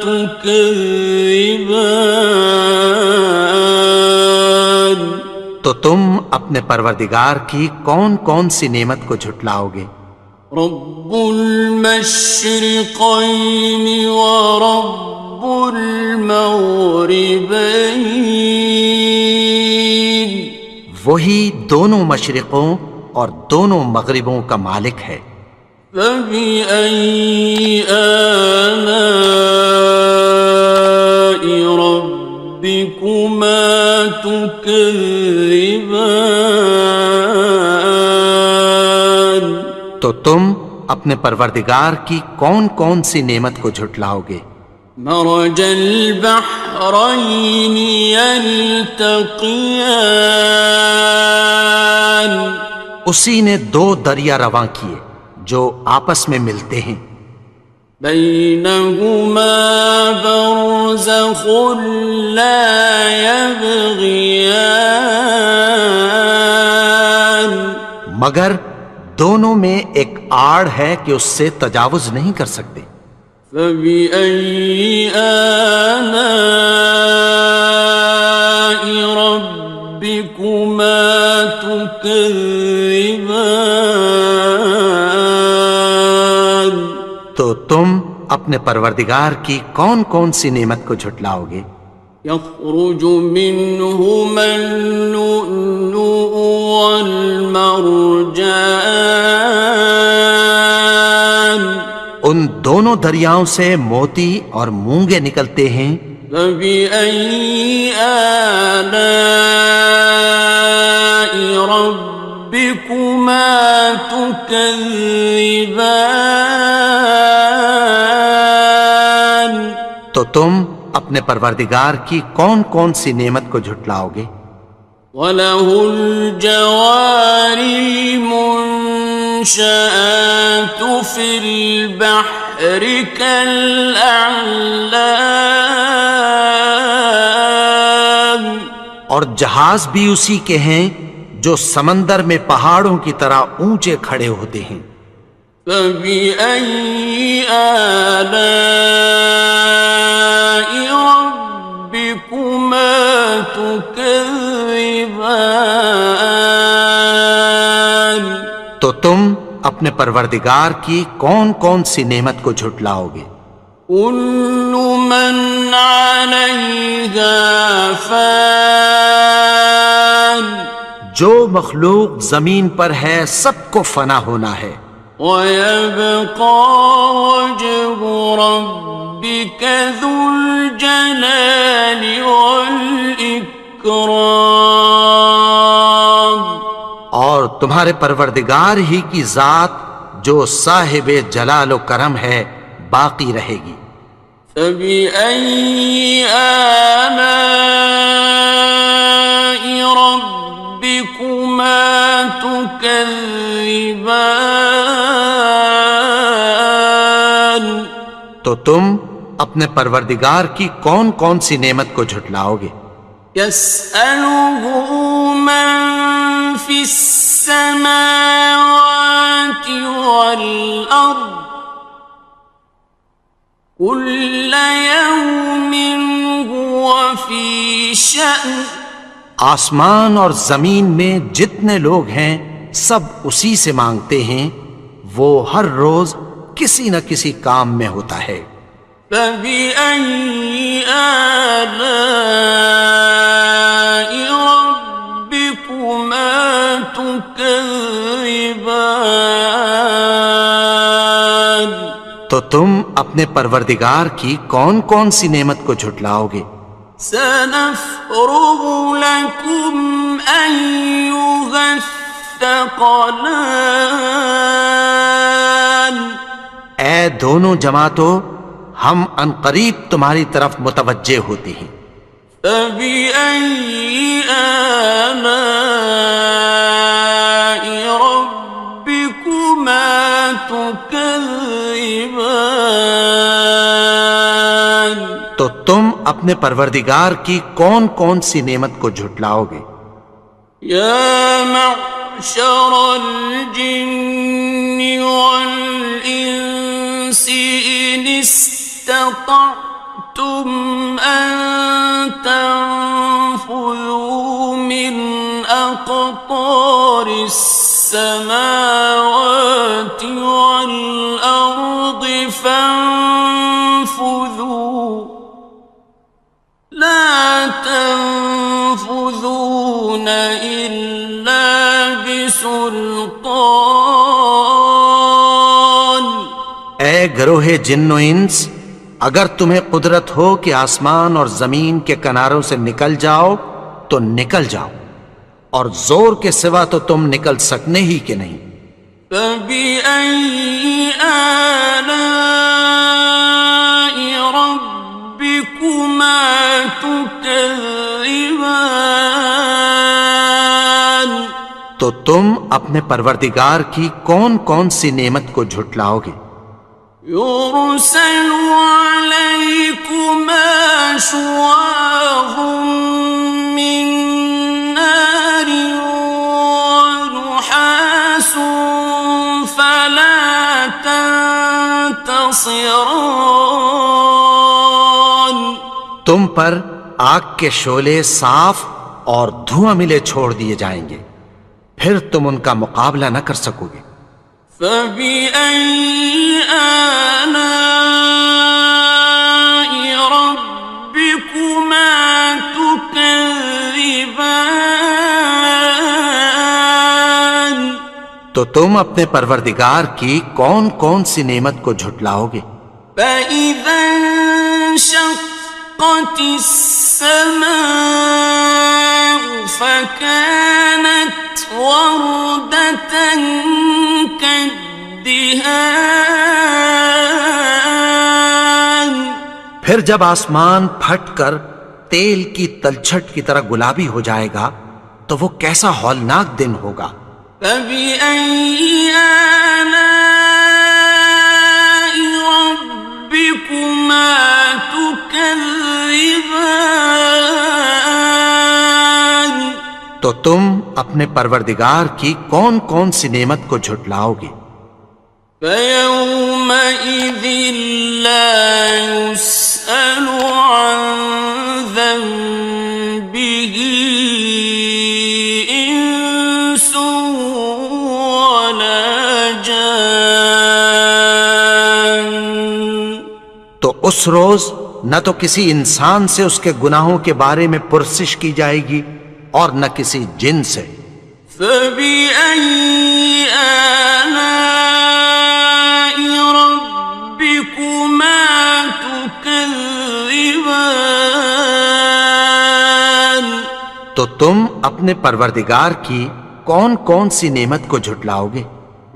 تكذبان تو تم اپنے پروردگار کی کون کون سی نعمت کو جھٹلاؤ گے؟ رب المشرقين ورب المغربين وہی دونوں مشرقوں اور دونوں مغربوں کا مالک ہے. فبأي آلاء ربكما تكذبان تو تم اپنے پروردگار کی کون کون سی نعمت کو جھٹلاؤ گے؟ مرج البحرين يلتقيان اسی نے دو دریا رواں کیے جو آپس میں ملتے ہیں. بينهما برزخ لا يبغيان مگر دونوں میں ایک آڑ ہے کہ اس سے تجاوز نہیں کر سکتے. فبأي آلاء ربكما تكذبان تو تم اپنے پروردگار کی کون کون سی نعمت کو جھٹلاؤ گے؟ يخرج منهما اللؤلؤ والمرجان ان دونوں دریاؤں سے موتی اور مونگے نکلتے ہیں. فبأي آلاء ربكما تكذبان تو تم اپنے پروردگار کی کون کون سی نعمت کو جھٹلاؤ گے؟ وَلَهُ الْجَوَارِ الْمُنشَآتُ فِي الْبَحْرِ كَالْأَعْلَامِ اور جہاز بھی اسی کے ہیں جو سمندر میں پہاڑوں کی طرح اونچے کھڑے ہوتے ہیں. فَبِأَيِّ آلَاءِ رَبِّكُمَا تُكَذِّبَانِ تو تم اپنے پروردگار کی کون کون سی نعمت کو جھٹلاؤ گے؟ كُلُّ مَنْ عَلَيْهَا فَانٍ جو مخلوق زمین پر ہے سب کو فنا ہونا ہے. وَيَبْقَى وَجْهُ رَبِّكَ ذُو الْجَلَالِ وَالْإِكْرَامِ اور تمہارے پروردگار ہی کی ذات جو صاحب جلال و کرم ہے باقی رہے گی. فَبِأَيِّ آلَاءِ رَبِّكُمَا تُكَذِّبَانِ تو تم اپنے پروردگار کی کون کون سی نعمت کو جھٹلاؤ گے؟ يَسْأَلُهُ مَن فِي السَّمَاوَاتِ وَالْأَرْضِ كُلَّ يَوْمٍ هُوَ فِي شَأْنٍ آسمان اور زمین میں جتنے لوگ ہیں سب اسی سے مانگتے ہیں، وہ ہر روز کسی نہ کسی کام میں ہوتا ہے. فَبِأَيِّ آلَاءِ رَبِّكُمَا تُكَذِّبَانِ تو تم اپنے پروردگار کی کون کون سی نعمت کو جھٹلاؤ گے؟ سَنَفْرُغُ لَكُمْ أَيُّهَ الثَّقَلَانِ اے دونوں جماعتوں، ہم عنقریب تمہاری طرف متوجہ ہوتے ہیں. فبأي آلاء ربكما تكذبان؟ تو تم اپنے پروردگار کی کون کون سی نعمت کو جھٹلاؤ گے؟ یا معشر الجن والانس ان استطعتم ان تنفذوا من اقطار السماوات والارض فانفذوا لا تنفذون إلا بسلطان۔ اے گروہ جن و انس، اگر تمہیں قدرت ہو کہ آسمان اور زمین کے کناروں سے نکل جاؤ تو نکل جاؤ، اور زور کے سوا تو تم نکل سکنے ہی کہ نہیں۔ فَبِأَيِّ آلَاءِ رَبِّكُمَا تُكَذِّبَانِ؟ تو تم اپنے پروردگار کی کون کون سی نعمت کو جھٹلاؤ گے؟ يُرْسَلُ عَلَيْكُمَا شُوَاظٌ مِّن نَّارٍ وَنُحَاسٌ فَلَا تَنتَصِرَانِ؟ تم پر آگ کے شعلے صاف اور دھواں ملے چھوڑ دیے جائیں گے، پھر تم ان کا مقابلہ نہ کر سکو گے۔ فَبِأَيِّ آلَاءِ رَبِّكُمَا تُكَذِّبَانِ؟ تو تم اپنے پروردگار کی کون کون سی نعمت کو جھٹلاؤ گے؟ فَإِذَا انشَقَّتِ السَّمَاءُ فَكَانَتْ وَرْدَةً كَالدِّهَانِ؟ پھر جب آسمان پھٹ کر تیل کی تلچھٹ کی طرح گلابی ہو جائے گا تو وہ کیسا ہولناک دن ہوگا۔ فَبِأَيِّ آلَاءِ رَبِّكُمَا تُكَذِّبَانِ؟ تو تم اپنے پروردگار کی کون کون سی نعمت کو جھٹلاؤ گے؟ فَيَوْمَئِذٍ لَا يُسْأَلُ عَنْ ذَنبِهِ إِنسٌ وَلَا جَانٌ۔ تو اس روز نہ تو کسی انسان سے اس کے گناہوں کے بارے میں پرسش کی جائے گی اور نہ کسی جن سے۔ فَبِأَيِّ آلَاءِ رَبِّكُمَا تُكَذِّبَانِ؟ تو تم اپنے پروردگار کی کون کون سی نعمت کو جھٹلاؤ گے؟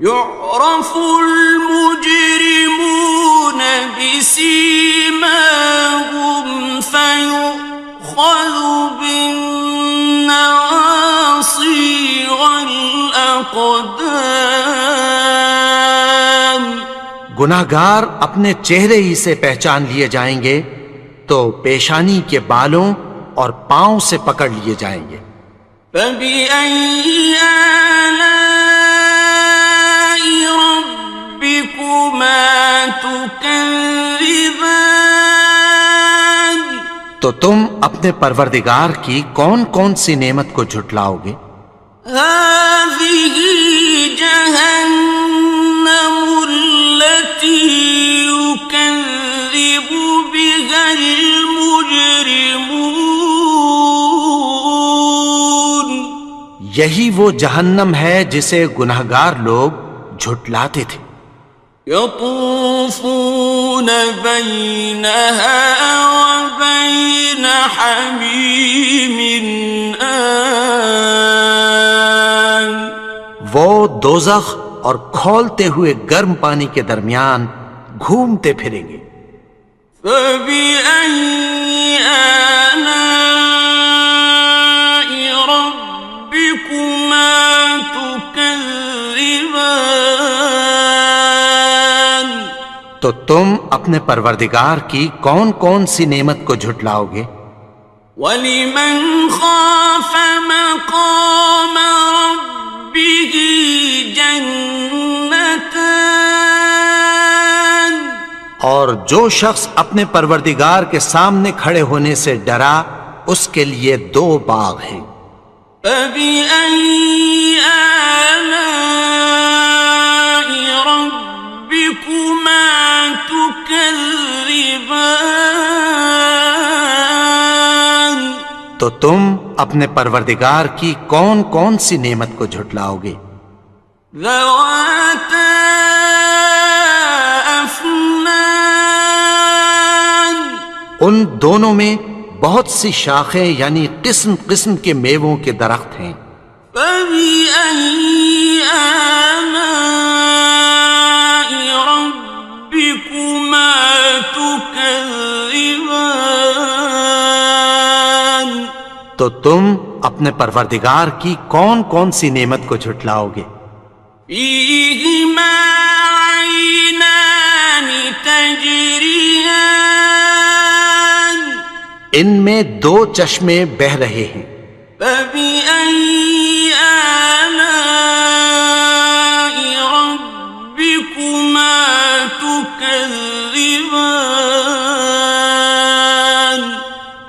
يُعْرَفُ الْمُجْرِمُونَ بِسِيمَاهُمْ فَيُؤْخَذُ بِالنَّوَاصِي وَالْأَقْدَامِ۔ گناہگار اپنے چہرے ہی سے پہچان لیے جائیں گے تو پیشانی کے بالوں اور پاؤں سے پکڑ لیے جائیں گے۔ فَبِأَيِّ آلَاءِ رَبِّكُمَا تُكَذِّبَانِ؟ تو تم اپنے پروردگار کی کون کون سی نعمت کو جھٹلاؤ گے؟ هَٰذِهِ جَهَنَّمُ الَّتِي يُكَذِّبُ بِهَا الْمُجْرِمُونَ۔ یہی وہ جہنم ہے جسے گناہگار لوگ جھٹلاتے تھے۔ يَطُوفُونَ بَيْنَهَا وَبَيْنَ حَمِيمٍ آنٍ۔ وہ دوزخ اور کھولتے ہوئے گرم پانی کے درمیان گھومتے پھریں گے۔ فَبِأَيِّ آلَاءِ تو تم اپنے پروردگار کی کون کون سی نعمت کو جھٹلاؤ گے؟ وَلِمَنْ خَافَ مَقَامَ رَبِّهِ جَنَّتَانِ اور جو شخص اپنے پروردگار کے سامنے کھڑے ہونے سے ڈرا اس کے لیے 2 باغ ہیں۔ فَبِأَيِّ آلَاءِ رَبِّكُمَا تُكَذِّبَانِ تو تم اپنے پروردگار کی کون کون سی نعمت کو جھٹلاؤ گے؟ ذَوَاتَا أَفْنَانٍ ان دونوں میں بہت سی شاخیں یعنی قسم قسم کے میووں کے درخت ہیں۔ فَبِأَيِّ آلَاءِ رَبِّكُمَا تُكَذِّبَانِ تو تم اپنے پروردگار کی کون کون سی نعمت کو جھٹلاؤ گے؟ فِيهِمَا عَيْنَانِ تَجْرِيَانِ ان میں 2 چشمے بہہ رہے ہیں۔ فَبِأَيِّ آلَاءِ رَبِّكُمَا تُكَذِّبَانِ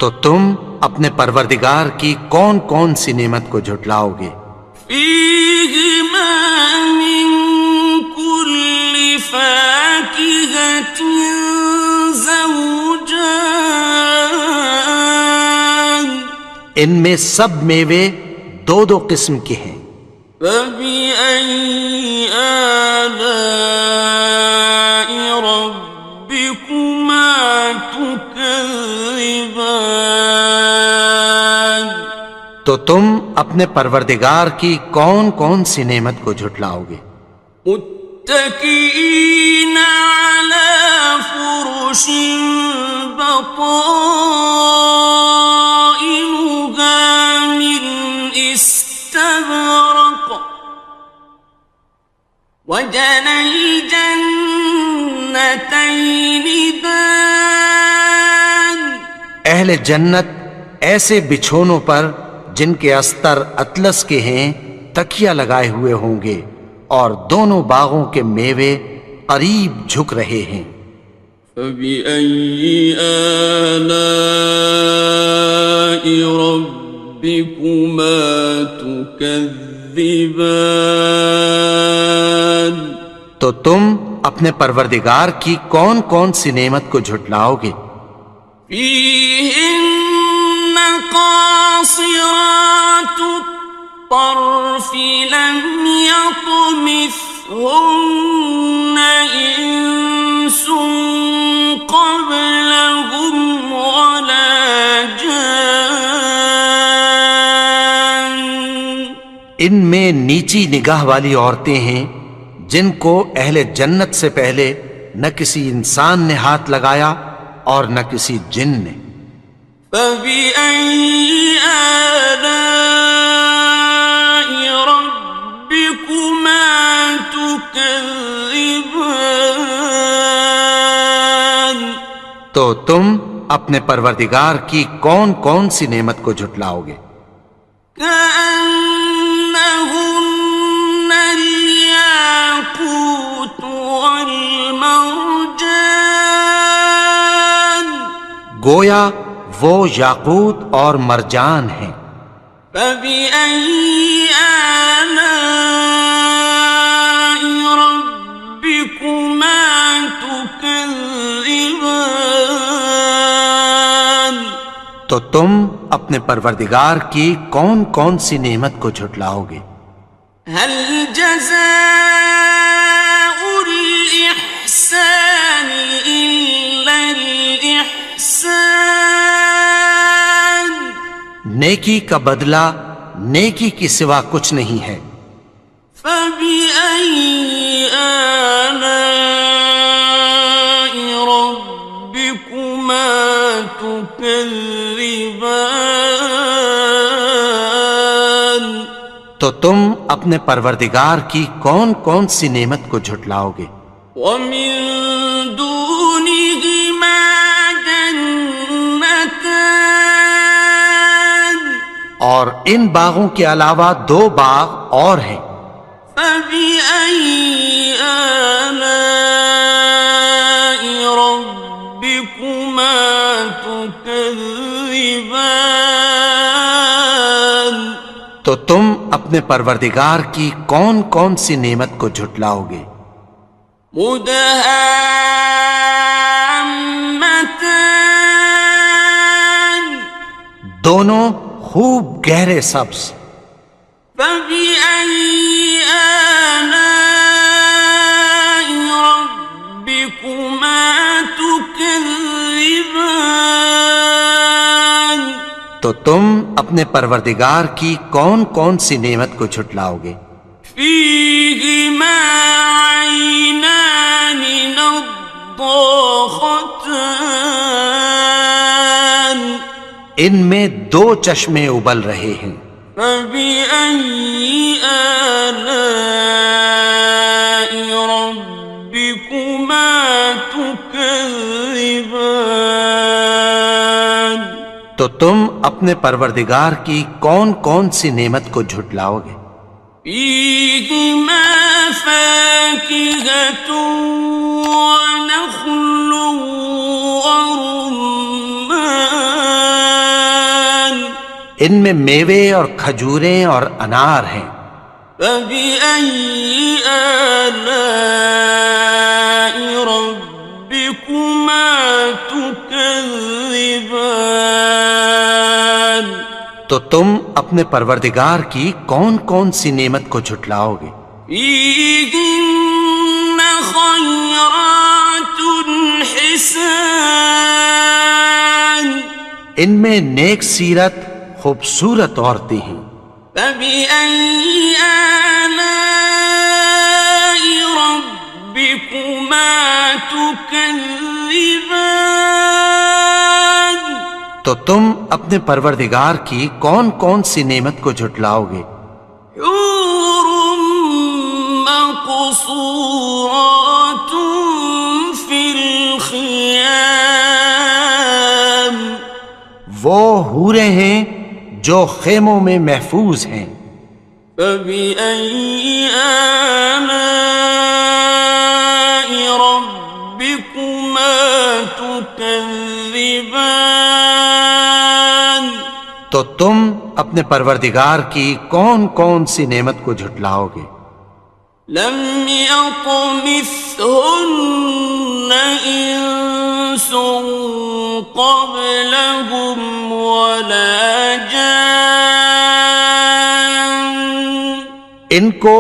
تو تم اپنے پروردگار کی کون کون سی نعمت کو جھٹلاؤ گے؟ فِيهِمَا مِن كُلِّ فَاكِهَةٍ زَوْجَانِ ان میں سب میوے 2 قسم کے ہیں۔ فَبِأَيِّ آلَاءِ رَبِّكُمَا تُكَذِّبَانِ تو تم اپنے پروردگار کی کون کون سی نعمت کو جھٹلاؤ گے؟ متكئين على فرش بطائنها من استبرق وجنى الجنتين دان اہل جنت ایسے بچھونوں پر جن کے استر اطلس کے ہیں تکیہ لگائے ہوئے ہوں گے اور دونوں باغوں کے میوے قریب جھک رہے ہیں۔ فَبِأَيِّ آلَاءِ رَبِّكُمَا تُكَذِّبَانِ تو تم اپنے پروردگار کی کون کون سی نعمت کو جھٹلاؤ گے؟ فِيهِنَّ قَاصِرَاتُ الطَّرْفِ لَمْ يَطْمِثْهُنَّ إِنسٌ قَبْلَهُمْ وَلَا جَانٌّ ان میں نیچی نگاہ والی عورتیں ہیں جن کو اہل جنت سے پہلے نہ کسی انسان نے ہاتھ لگایا اور نہ کسی جن نے۔ فَبِأَيِّ آلَاءِ رَبِّكُمَا تُكَذِّبَانِ تو تم اپنے پروردگار کی کون کون سی نعمت کو جھٹلاؤ گے؟ كَأَنَّهُنَّ الْيَاقُوتُ وَالْمَرْجَانُ گویا وہ یاقوت اور مرجان ہیں۔ فَبِأَيِّ آلَاءِ رَبِّكُمَا تُكَذِّبَانِ تو تم اپنے پروردگار کی کون کون سی نعمت کو جھٹلاؤ گے؟ هَلْ جَزَاءُ الْإِحْسَانِ إِلَّا الْإِحْسَانُ نیکی کا بدلہ نیکی کی سوا کچھ نہیں ہے۔ فَبِأَيِّ آلَاءِ رَبِّكُمَا تُكَذِّبَانِ تو تم اپنے پروردگار کی کون کون سی نعمت کو جھٹلاؤ گے؟ وَمِن دُونِهِمَا اور ان باغوں کے علاوہ 2 باغ اور ہیں. فبأي آلاء ربكما تكذبان تو تم اپنے پروردگار کی کون کون سی نعمت کو جھٹلاؤ گے؟ مدهامتان دونوں خوب گہرے سبز. فبأي آلاء ربكما تكذبان تو تم اپنے پروردگار کی کون کون سی نعمت کو جھٹلاؤ گے؟ فيهما عينان نضاختان ان میں 2 چشمے ابل رہے ہیں. فبأي آلاء ربكما تكذبان تو تم اپنے پروردگار کی کون کون سی نعمت کو جھٹلاؤ گے؟ فيهما فاكهة ونخل ورمان ان میں میوے اور کھجوریں اور انار ہیں. فبأي آلاء ربكما تكذبان تو تم اپنے پروردگار کی کون کون سی نعمت کو جھٹلاؤ گے؟ فيهن خيرات حسان ان میں نیک سیرت خوبصورت عورتیں ہیں. فبأي آلاء ربكما تكذبان تو تم اپنے پروردگار کی کون کون سی نعمت کو جھٹلاؤ گے؟ حور مقصورات في الخيام وہ حوریں ہیں جو خیموں میں محفوظ ہیں. فبأي آلاء ربكما تكذبان تو تم اپنے پروردگار کی کون کون سی نعمت کو جھٹلاؤ گے؟ لم يطمثهن إنس قبلهم ولا جان ان کو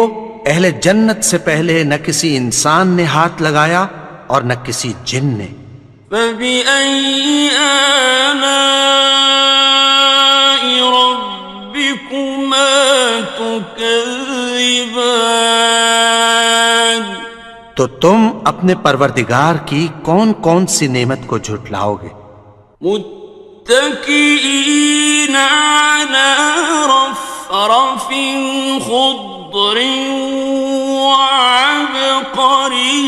اہل جنت سے پہلے نہ کسی انسان نے ہاتھ لگایا اور نہ کسی جن نے. فبأي آلاء ربكما تكذبان تو تم اپنے پروردگار کی کون کون سی نعمت کو جھٹلاؤ گے؟ متكئين على رفرف خضر وعبقري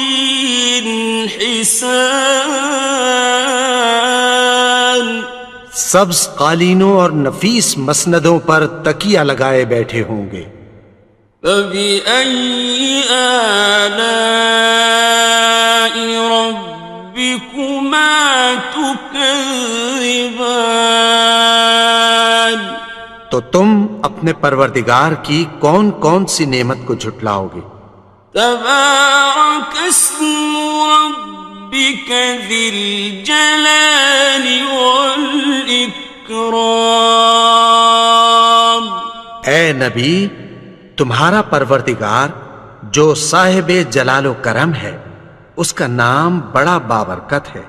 حسان سبز قالینوں اور نفیس مسندوں پر تکیہ لگائے بیٹھے ہوں گے. فبأي آلاء ربكما تكذبان تو تم اپنے پروردگار کی کون کون سی نعمت کو جھٹلاؤ گے؟ تبارك اسم ربك ذي الجلال والإكرام اے نبی، تمہارا پروردگار جو صاحب جلال و کرم ہے، اس کا نام بڑا بابرکت ہے.